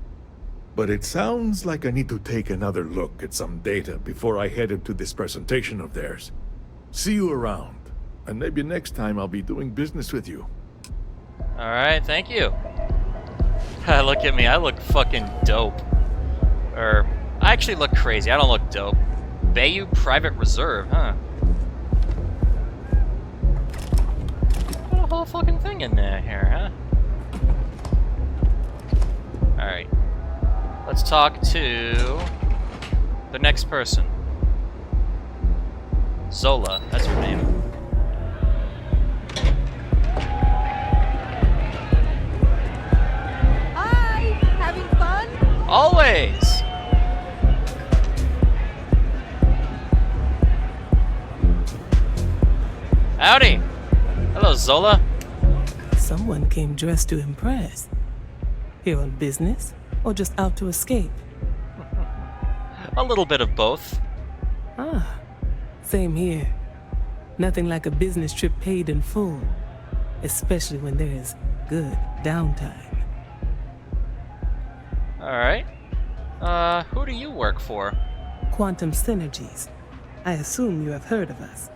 [SPEAKER 20] But it sounds like I need to take another look at some data before I head into this presentation of theirs. See you around, and maybe next time I'll be doing business with you.
[SPEAKER 1] Alright, thank you. Look at me, I look fucking dope. I actually look crazy, I don't look dope. Bayou Private Reserve, huh? Put a whole fucking thing in there here, huh? Alright. Let's talk to the next person. Zola, that's her name.
[SPEAKER 21] Hi! Having fun?
[SPEAKER 1] Always! Howdy! Hello, Zola.
[SPEAKER 22] Someone came dressed to impress. Here on business, or just out to escape?
[SPEAKER 1] A little bit of both.
[SPEAKER 22] Ah, same here. Nothing like a business trip paid in full, especially when there is good downtime.
[SPEAKER 1] Alright. Who do you work for?
[SPEAKER 22] Quantum Synergies. I assume you have heard of us.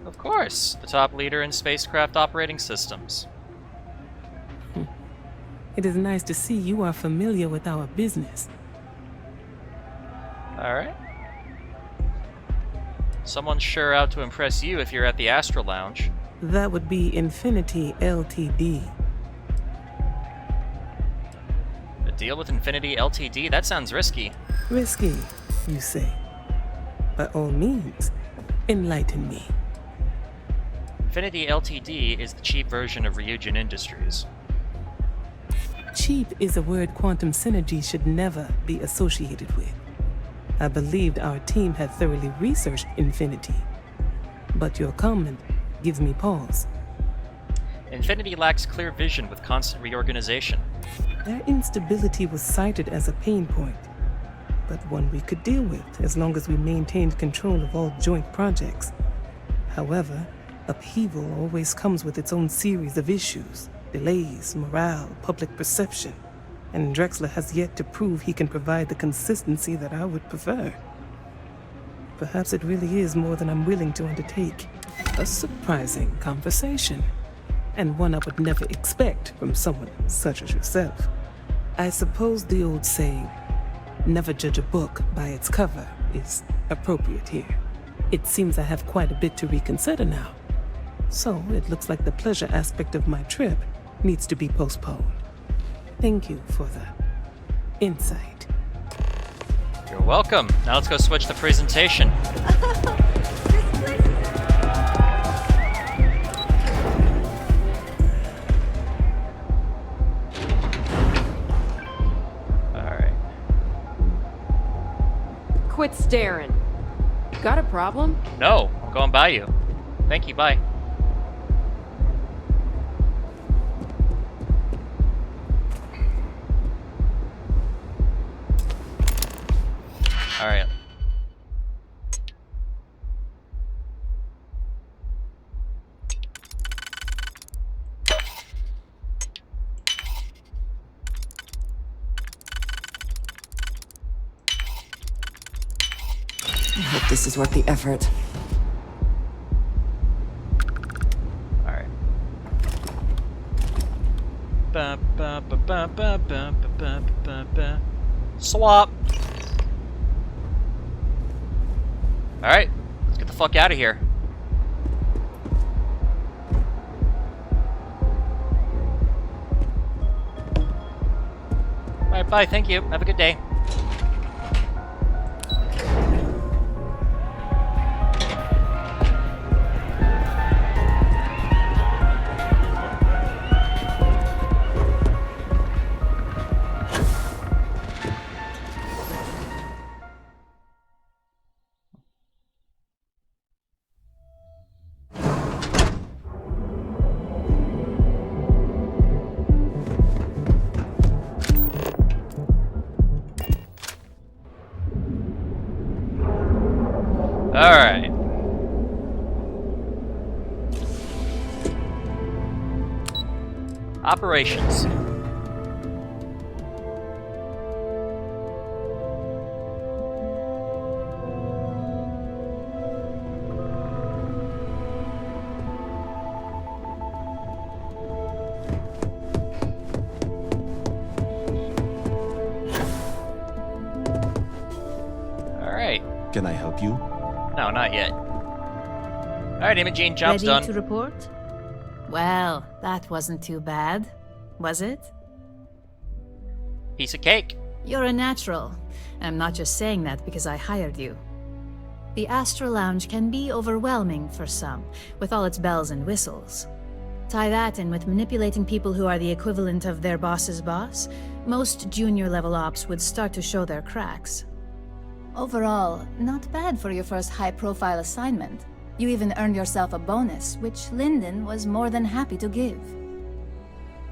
[SPEAKER 1] Of course, the top leader in spacecraft operating systems.
[SPEAKER 22] It is nice to see you are familiar with our business.
[SPEAKER 1] Alright. Someone's sure out to impress you if you're at the Astro Lounge.
[SPEAKER 22] That would be Infinity Ltd.
[SPEAKER 1] A deal with Infinity Ltd? That sounds risky.
[SPEAKER 22] Risky, you say? By all means, enlighten me.
[SPEAKER 1] Infinity Ltd is the cheap version of Ryujin Industries.
[SPEAKER 22] Cheap is a word Quantum Synergy should never be associated with. I believed our team had thoroughly researched Infinity, but your comment gives me pause.
[SPEAKER 1] Infinity lacks clear vision with constant reorganization.
[SPEAKER 22] Their instability was cited as a pain point, but one we could deal with as long as we maintained control of all joint projects. However, upheaval always comes with its own series of issues. Delays, morale, public perception, and Drexler has yet to prove he can provide the consistency that I would prefer. Perhaps it really is more than I'm willing to undertake. A surprising conversation, and one I would never expect from someone such as yourself. I suppose the old saying, never judge a book by its cover, is appropriate here. It seems I have quite a bit to reconsider now. So it looks like the pleasure aspect of my trip needs to be postponed. Thank you for the insight.
[SPEAKER 1] You're welcome. Now let's go switch the presentation. Alright.
[SPEAKER 5] Quit staring. Got a problem?
[SPEAKER 1] No, I'm going by you. Thank you, bye. Alright.
[SPEAKER 3] I hope this is worth the effort.
[SPEAKER 1] Alright. Swap! Alright, let's get the fuck out of here. Alright, bye, thank you. Have a good day. Alright. Operations. Alright.
[SPEAKER 6] Can I help you?
[SPEAKER 1] No, not yet. Alright, Imogene, job's done.
[SPEAKER 4] Ready to report? Well, that wasn't too bad, was it?
[SPEAKER 1] Piece of cake.
[SPEAKER 4] You're a natural. I'm not just saying that because I hired you. The Astral Lounge can be overwhelming for some, with all its bells and whistles. Tie that in with manipulating people who are the equivalent of their boss's boss, most junior-level ops would start to show their cracks. Overall, not bad for your first high-profile assignment. You even earned yourself a bonus, which Lyndon was more than happy to give.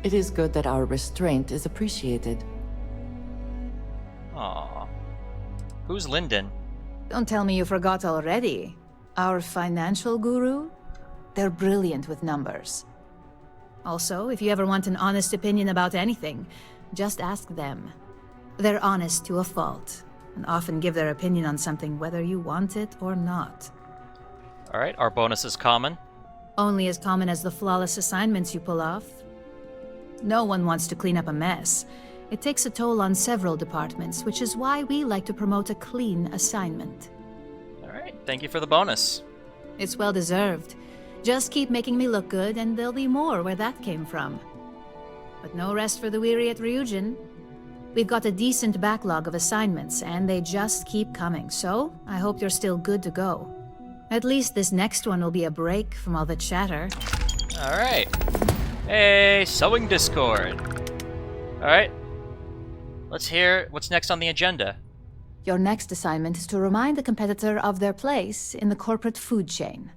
[SPEAKER 3] It is good that our restraint is appreciated.
[SPEAKER 1] Aww. Who's Lyndon?
[SPEAKER 4] Don't tell me you forgot already. Our financial guru? They're brilliant with numbers. Also, if you ever want an honest opinion about anything, just ask them. They're honest to a fault, and often give their opinion on something whether you want it or not.
[SPEAKER 1] Alright, our bonus is common.
[SPEAKER 4] Only as common as the flawless assignments you pull off. No one wants to clean up a mess. It takes a toll on several departments, which is why we like to promote a clean assignment.
[SPEAKER 1] Alright, thank you for the bonus.
[SPEAKER 4] It's well deserved. Just keep making me look good, and there'll be more where that came from. But no rest for the weary at Ryujin. We've got a decent backlog of assignments, and they just keep coming, so I hope you're still good to go. At least this next one will be a break from all the chatter.
[SPEAKER 1] Alright. Hey, sewing Discord. Alright. Let's hear what's next on the agenda.
[SPEAKER 4] Your next assignment is to remind the competitor of their place in the corporate food chain.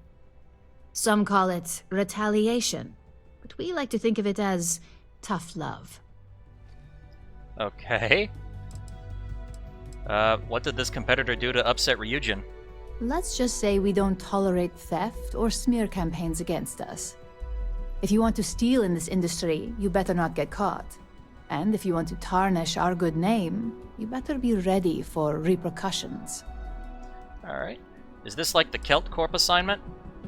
[SPEAKER 4] Some call it retaliation, but we like to think of it as tough love.
[SPEAKER 1] Okay. What did this competitor do to upset Ryujin?
[SPEAKER 4] Let's just say we don't tolerate theft or smear campaigns against us. If you want to steal in this industry, you better not get caught. And if you want to tarnish our good name, you better be ready for repercussions.
[SPEAKER 1] Alright. Is this like the Kelt Corp assignment?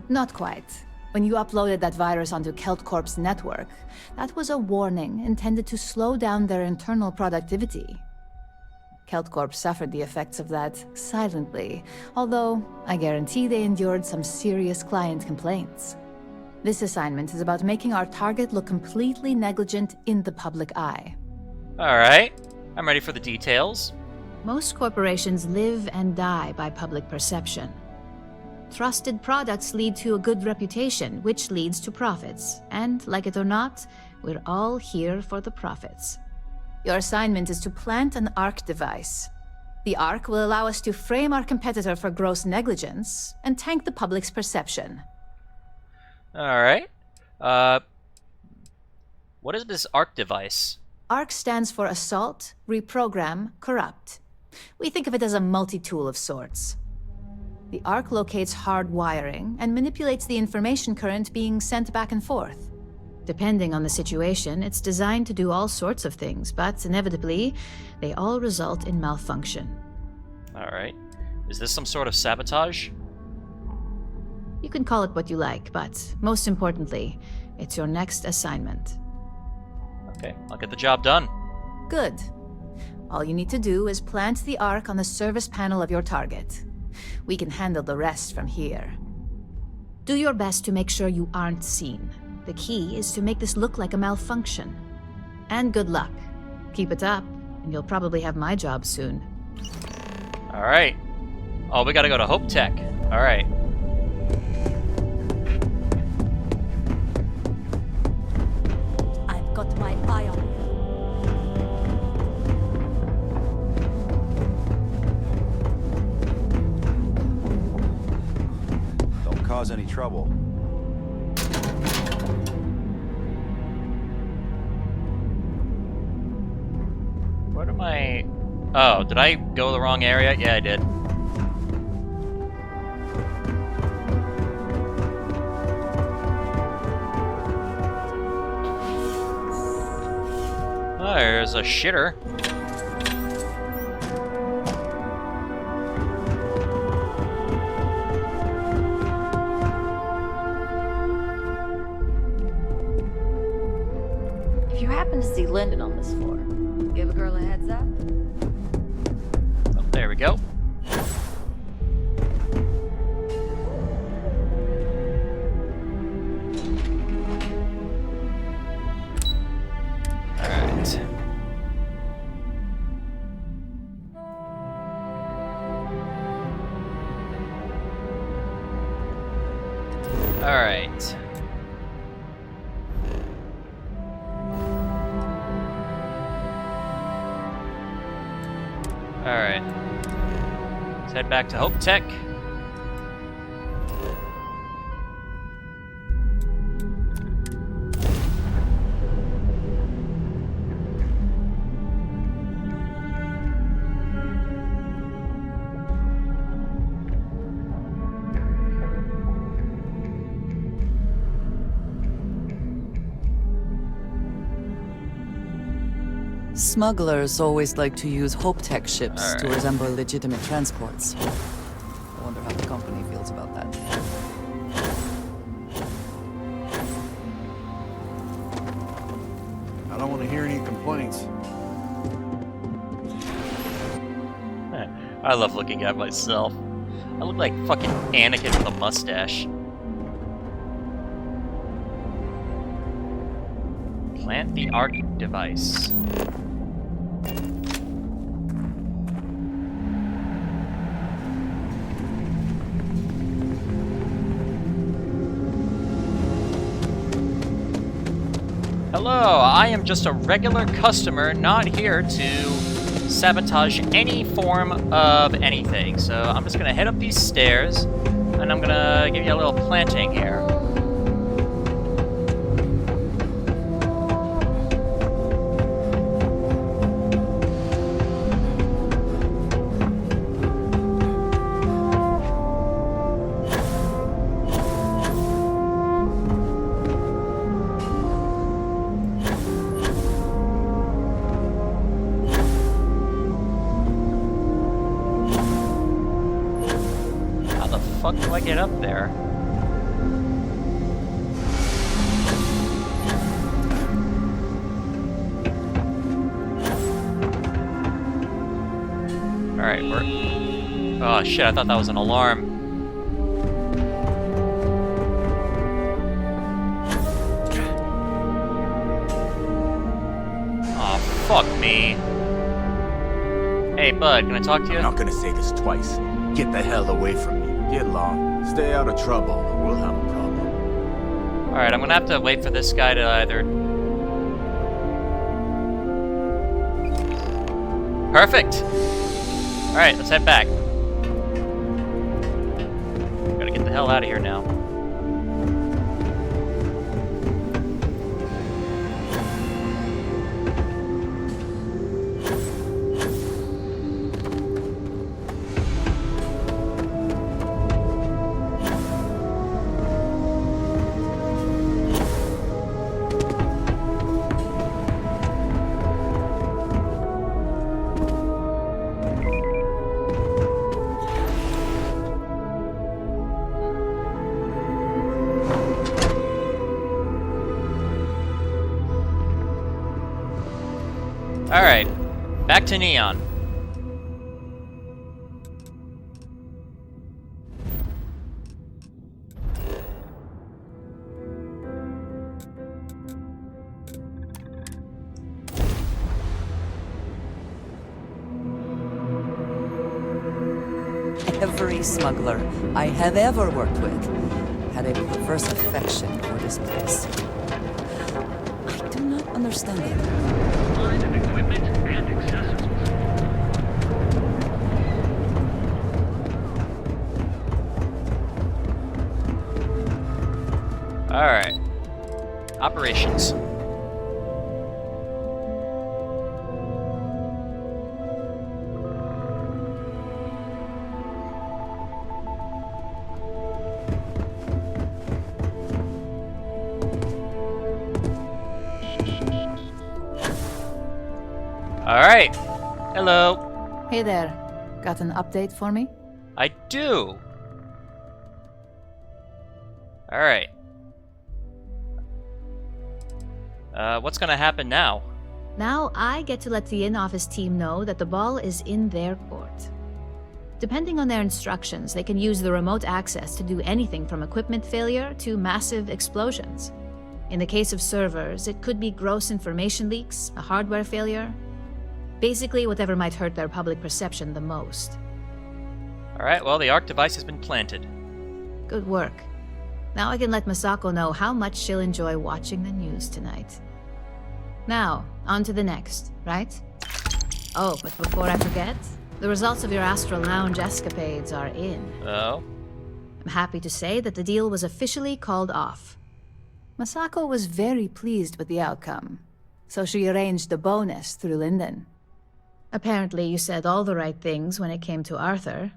[SPEAKER 4] Not quite. When you uploaded that virus onto Kelt Corp's network, that was a warning intended to slow down their internal productivity. Kelt Corp suffered the effects of that silently, although I guarantee they endured some serious client complaints. This assignment is about making our target look completely negligent in the public eye.
[SPEAKER 1] Alright, I'm ready for the details.
[SPEAKER 4] Most corporations live and die by public perception. Trusted products lead to a good reputation, which leads to profits. And, like it or not, we're all here for the profits. Your assignment is to plant an ARC device. The ARC will allow us to frame our competitor for gross negligence and tank the public's perception.
[SPEAKER 1] Alright. What is this ARC device?
[SPEAKER 4] ARC stands for Assault, Reprogram, Corrupt. We think of it as a multi-tool of sorts. The ARC locates hard wiring and manipulates the information current being sent back and forth. Depending on the situation, it's designed to do all sorts of things, but inevitably, they all result in malfunction.
[SPEAKER 1] Alright. Is this some sort of sabotage?
[SPEAKER 4] You can call it what you like, but most importantly, it's your next assignment.
[SPEAKER 1] Okay, I'll get the job done.
[SPEAKER 4] Good. All you need to do is plant the ARC on the service panel of your target. We can handle the rest from here. Do your best to make sure you aren't seen. The key is to make this look like a malfunction. And good luck. Keep it up, and you'll probably have my job soon.
[SPEAKER 1] Alright. Oh, we gotta go to Hope Tech. Alright.
[SPEAKER 21] I've got my eye on you.
[SPEAKER 2] Don't cause any trouble.
[SPEAKER 1] What am I... Oh, did I go the wrong area? Yeah, I did. Oh, there's a shitter.
[SPEAKER 21] If you happen to see Lyndon on this floor, give a girl a heads up.
[SPEAKER 1] Oh, there we go. Alright. Alright. Alright. Let's head back to Hope Tech.
[SPEAKER 3] Smugglers always like to use Hope Tech ships to resemble legitimate transports. I wonder how the company feels about that.
[SPEAKER 11] I don't want to hear any complaints.
[SPEAKER 1] I love looking at myself. I look like fucking Anakin with a mustache. Plant the ARC device. Hello, I am just a regular customer, not here to sabotage any form of anything. So I'm just gonna head up these stairs, and I'm gonna give you a little planting here. fuck do I get up there? Alright, we're... Oh shit, I thought that was an alarm. Oh, fuck me. Hey, bud, can I talk to you?
[SPEAKER 19] I'm not gonna say this twice. Get the hell away from me. Get lost. Stay out of trouble, or we'll have a problem.
[SPEAKER 1] Alright, I'm gonna have to wait for this guy to either... Perfect! Alright, let's head back. Gotta get the hell out of here now. Alright, back to Neon.
[SPEAKER 3] Every smuggler I have ever worked with had a perverse affection for this place. I do not understand it.
[SPEAKER 6] Line of equipment and accessories.
[SPEAKER 1] Alright. Operations. Alright. Hello.
[SPEAKER 4] Hey there. Got an update for me?
[SPEAKER 1] I do. Alright. What's gonna happen now?
[SPEAKER 4] Now I get to let the in-office team know that the ball is in their court. Depending on their instructions, they can use the remote access to do anything from equipment failure to massive explosions. In the case of servers, it could be gross information leaks, a hardware failure. Basically, whatever might hurt their public perception the most.
[SPEAKER 1] Alright, well, the ARC device has been planted.
[SPEAKER 4] Good work. Now I can let Masako know how much she'll enjoy watching the news tonight. Now, on to the next, right? Oh, but before I forget, the results of your Astral Lounge escapades are in.
[SPEAKER 1] Oh?
[SPEAKER 4] I'm happy to say that the deal was officially called off. Masako was very pleased with the outcome, so she arranged a bonus through Linden. Apparently, you said all the right things when it came to Arthur.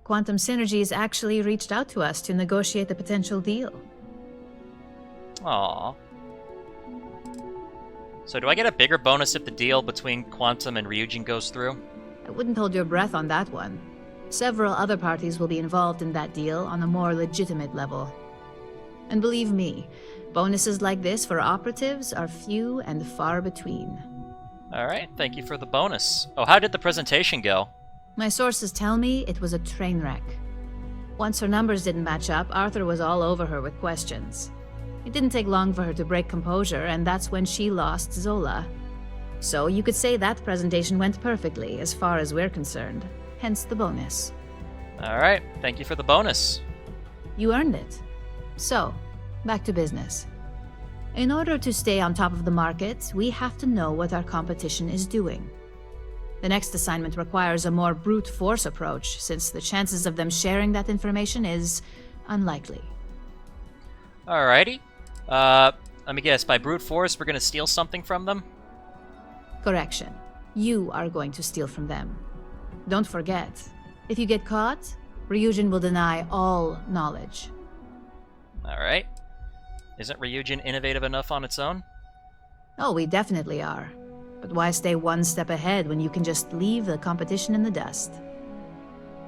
[SPEAKER 4] Quantum Synergies actually reached out to us to negotiate the potential deal.
[SPEAKER 1] Aww. So do I get a bigger bonus if the deal between Quantum and Ryujin goes through?
[SPEAKER 4] I wouldn't hold your breath on that one. Several other parties will be involved in that deal on a more legitimate level. And believe me, bonuses like this for operatives are few and far between.
[SPEAKER 1] Alright, thank you for the bonus. Oh, how did the presentation go?
[SPEAKER 4] My sources tell me it was a train wreck. Once her numbers didn't match up, Arthur was all over her with questions. It didn't take long for her to break composure, and that's when she lost Zola. So you could say that presentation went perfectly, as far as we're concerned. Hence the bonus.
[SPEAKER 1] Alright, thank you for the bonus.
[SPEAKER 4] You earned it. So, back to business. In order to stay on top of the market, we have to know what our competition is doing. The next assignment requires a more brute force approach, since the chances of them sharing that information is unlikely.
[SPEAKER 1] Alrighty. Let me guess, by brute force we're gonna steal something from them?
[SPEAKER 4] Correction. You are going to steal from them. Don't forget, if you get caught, Ryujin will deny all knowledge.
[SPEAKER 1] Alright. Isn't Ryujin innovative enough on its own?
[SPEAKER 4] Oh, we definitely are. But why stay one step ahead when you can just leave the competition in the dust?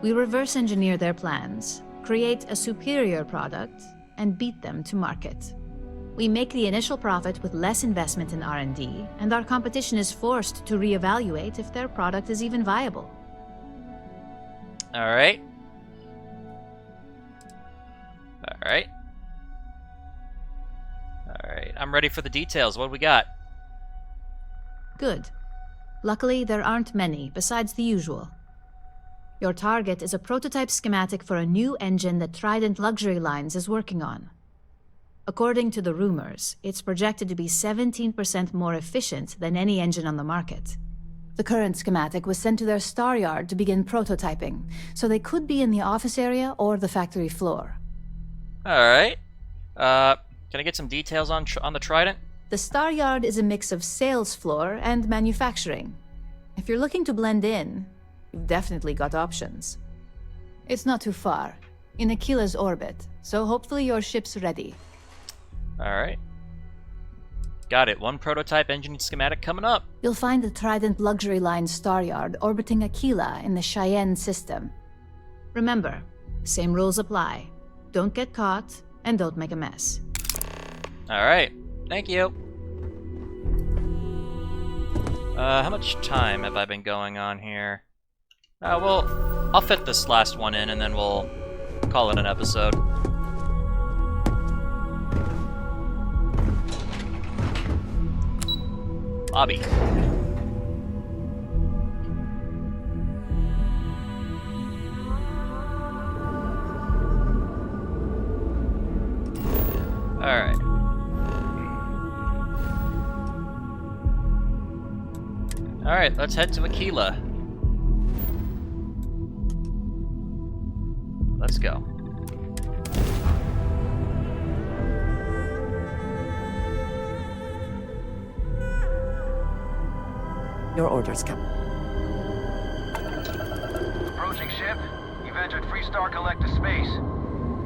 [SPEAKER 4] We reverse engineer their plans, create a superior product, and beat them to market. We make the initial profit with less investment in R&D, and our competition is forced to reevaluate if their product is even viable.
[SPEAKER 1] Alright. Alright. Alright, I'm ready for the details. What do we got?
[SPEAKER 4] Good. Luckily, there aren't many, besides the usual. Your target is a prototype schematic for a new engine that Trident Luxury Lines is working on. According to the rumors, it's projected to be 17% more efficient than any engine on the market. The current schematic was sent to their star yard to begin prototyping, so they could be in the office area or the factory floor.
[SPEAKER 1] Alright. Can I get some details on the Trident?
[SPEAKER 4] The star yard is a mix of sales floor and manufacturing. If you're looking to blend in, you've definitely got options. It's not too far, in Aquila's orbit, so hopefully your ship's ready.
[SPEAKER 1] Alright. Got it. One prototype engine schematic coming up.
[SPEAKER 4] You'll find the Trident Luxury Line star yard orbiting Aquila in the Cheyenne system. Remember, same rules apply. Don't get caught, and don't make a mess.
[SPEAKER 1] Alright. Thank you. How much time have I been going on here? Well, I'll fit this last one in, and then we'll call it an episode. Lobby. Alright. Alright, let's head to Aquila. Let's go.
[SPEAKER 3] Your orders, Captain.
[SPEAKER 9] Approaching ship. You've entered Freestar Collective space.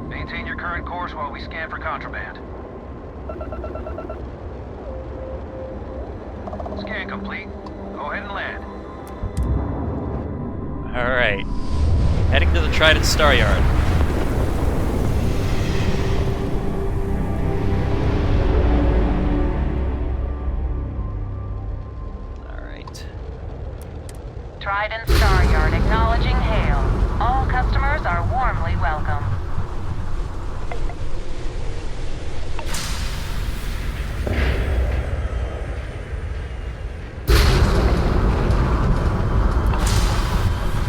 [SPEAKER 9] Maintain your current course while we scan for contraband. Scan complete. Go ahead and land.
[SPEAKER 1] Alright. Heading to the Trident Star Yard. Alright.
[SPEAKER 10] Trident Star Yard acknowledging hail. All customers are warmly welcome.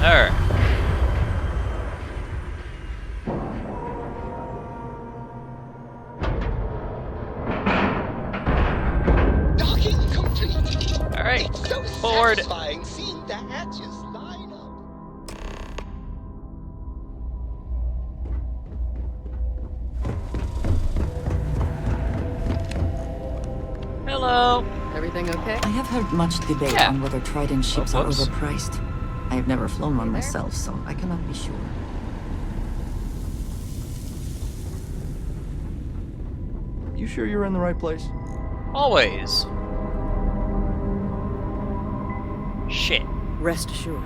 [SPEAKER 1] Alright.
[SPEAKER 23] Docking complete.
[SPEAKER 1] Alright.
[SPEAKER 23] So
[SPEAKER 1] Forward.
[SPEAKER 23] satisfying seeing the hatches line up.
[SPEAKER 1] Hello.
[SPEAKER 17] Everything okay?
[SPEAKER 3] I have heard much debate on whether Trident ships are
[SPEAKER 1] whoops.
[SPEAKER 3] overpriced. I have never flown one myself, so I cannot be sure.
[SPEAKER 2] You sure you're in the right place?
[SPEAKER 1] Always. Shit.
[SPEAKER 12] Rest assured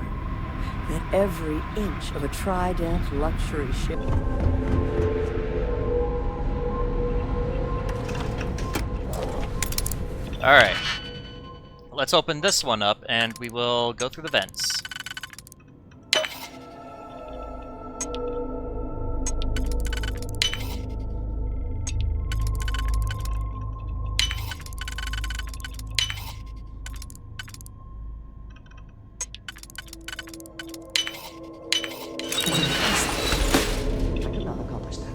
[SPEAKER 12] that every inch of a Trident luxury ship.
[SPEAKER 1] Alright. Let's open this one up and we will go through the vents.
[SPEAKER 3] I could not accomplish that.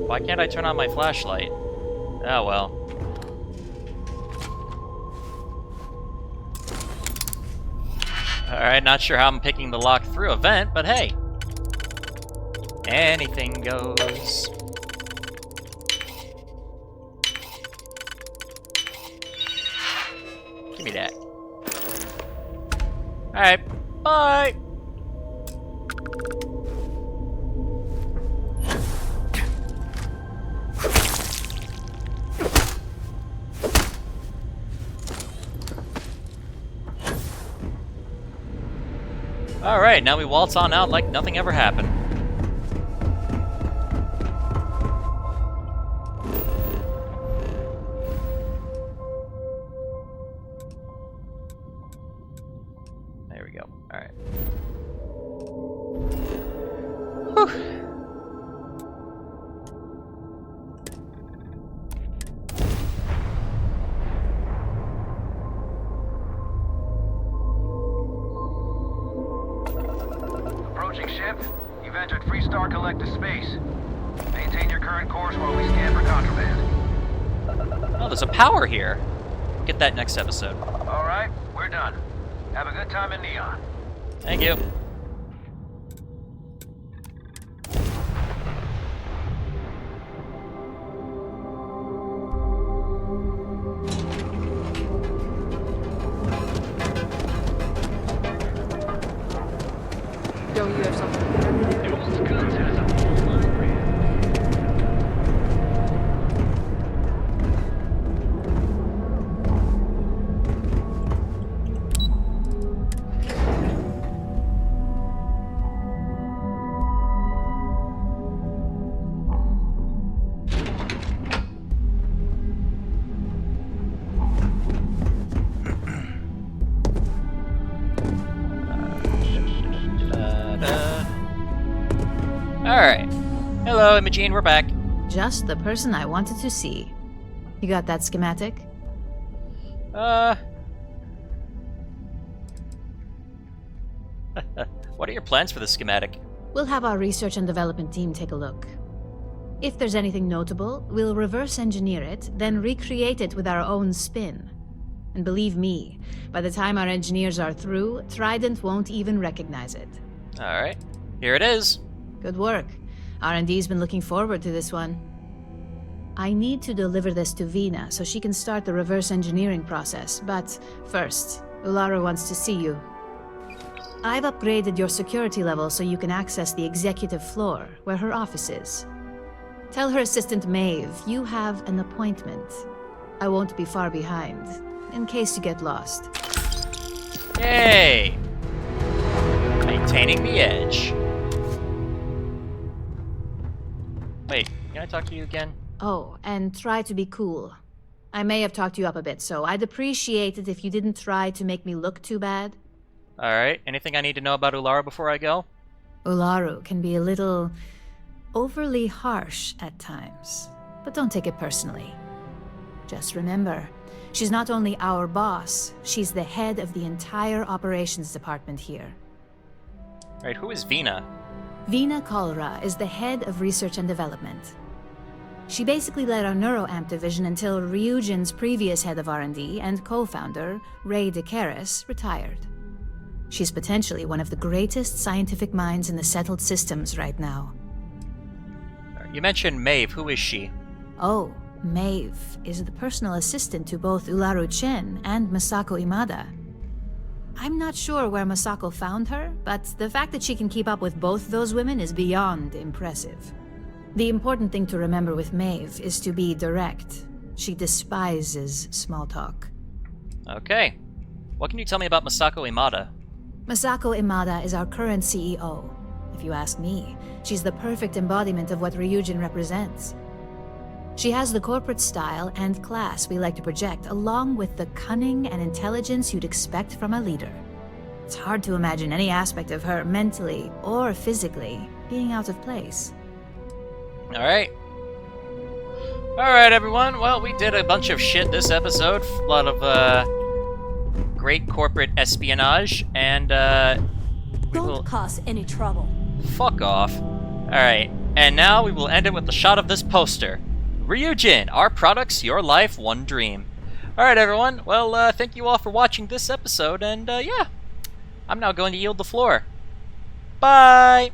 [SPEAKER 1] Why can't I turn on my flashlight? Oh well. Alright, not sure how I'm picking the lock through a vent, but hey. Anything goes. Give me that. Alright, bye! Alright, now we waltz on out like nothing ever happened. There we go. Alright. Whew.
[SPEAKER 9] Approaching ship. You've entered Freestar Collective space. Maintain your current course while we scan for contraband.
[SPEAKER 1] Oh, there's a power here. We'll get that next episode.
[SPEAKER 9] Alright, we're done. Have a good time in Neon.
[SPEAKER 1] Thank you.
[SPEAKER 5] Don't you have something better to do?
[SPEAKER 6] Duel's Guns has a full library.
[SPEAKER 1] Alright. Hello, Imogene, we're back.
[SPEAKER 4] Just the person I wanted to see. You got that schematic?
[SPEAKER 1] What are your plans for the schematic?
[SPEAKER 4] We'll have our research and development team take a look. If there's anything notable, we'll reverse engineer it, then recreate it with our own spin. And believe me, by the time our engineers are through, Trident won't even recognize it.
[SPEAKER 1] Alright, here it is.
[SPEAKER 4] Good work. R&D's been looking forward to this one. I need to deliver this to Vina so she can start the reverse engineering process, but first, Ularu wants to see you. I've upgraded your security level so you can access the executive floor, where her office is. Tell her assistant Maeve you have an appointment. I won't be far behind, in case you get lost.
[SPEAKER 1] Yay! Maintaining the edge. Wait, can I talk to you again?
[SPEAKER 4] Oh, and try to be cool. I may have talked you up a bit, so I'd appreciate it if you didn't try to make me look too bad.
[SPEAKER 1] Alright, anything I need to know about Ularu before I go?
[SPEAKER 4] Ularu can be a little overly harsh at times, but don't take it personally. Just remember, she's not only our boss, she's the head of the entire operations department here.
[SPEAKER 1] Alright, who is Vina?
[SPEAKER 4] Vina Kalra is the head of research and development. She basically led our NeuroAmp division until Ryujin's previous head of R&D and co-founder, Ray DeCaris, retired. She's potentially one of the greatest scientific minds in the settled systems right now.
[SPEAKER 1] You mentioned Maeve. Who is she?
[SPEAKER 4] Oh, Maeve is the personal assistant to both Ularu Chen and Masako Imada. I'm not sure where Masako found her, but the fact that she can keep up with both those women is beyond impressive. The important thing to remember with Maeve is to be direct. She despises small talk.
[SPEAKER 1] Okay. What can you tell me about Masako Imada?
[SPEAKER 4] Masako Imada is our current CEO. If you ask me, she's the perfect embodiment of what Ryujin represents. She has the corporate style and class we like to project, along with the cunning and intelligence you'd expect from a leader. It's hard to imagine any aspect of her, mentally or physically, being out of place.
[SPEAKER 1] Alright. Alright, everyone. Well, we did a bunch of shit this episode. A lot of, great corporate espionage, and,
[SPEAKER 13] Don't cause any trouble.
[SPEAKER 1] Fuck off. Alright, and now we will end it with the shot of this poster. Ryujin, our products, your life, one dream. Alright, everyone. Well, thank you all for watching this episode, and, yeah. I'm now going to yield the floor. Bye!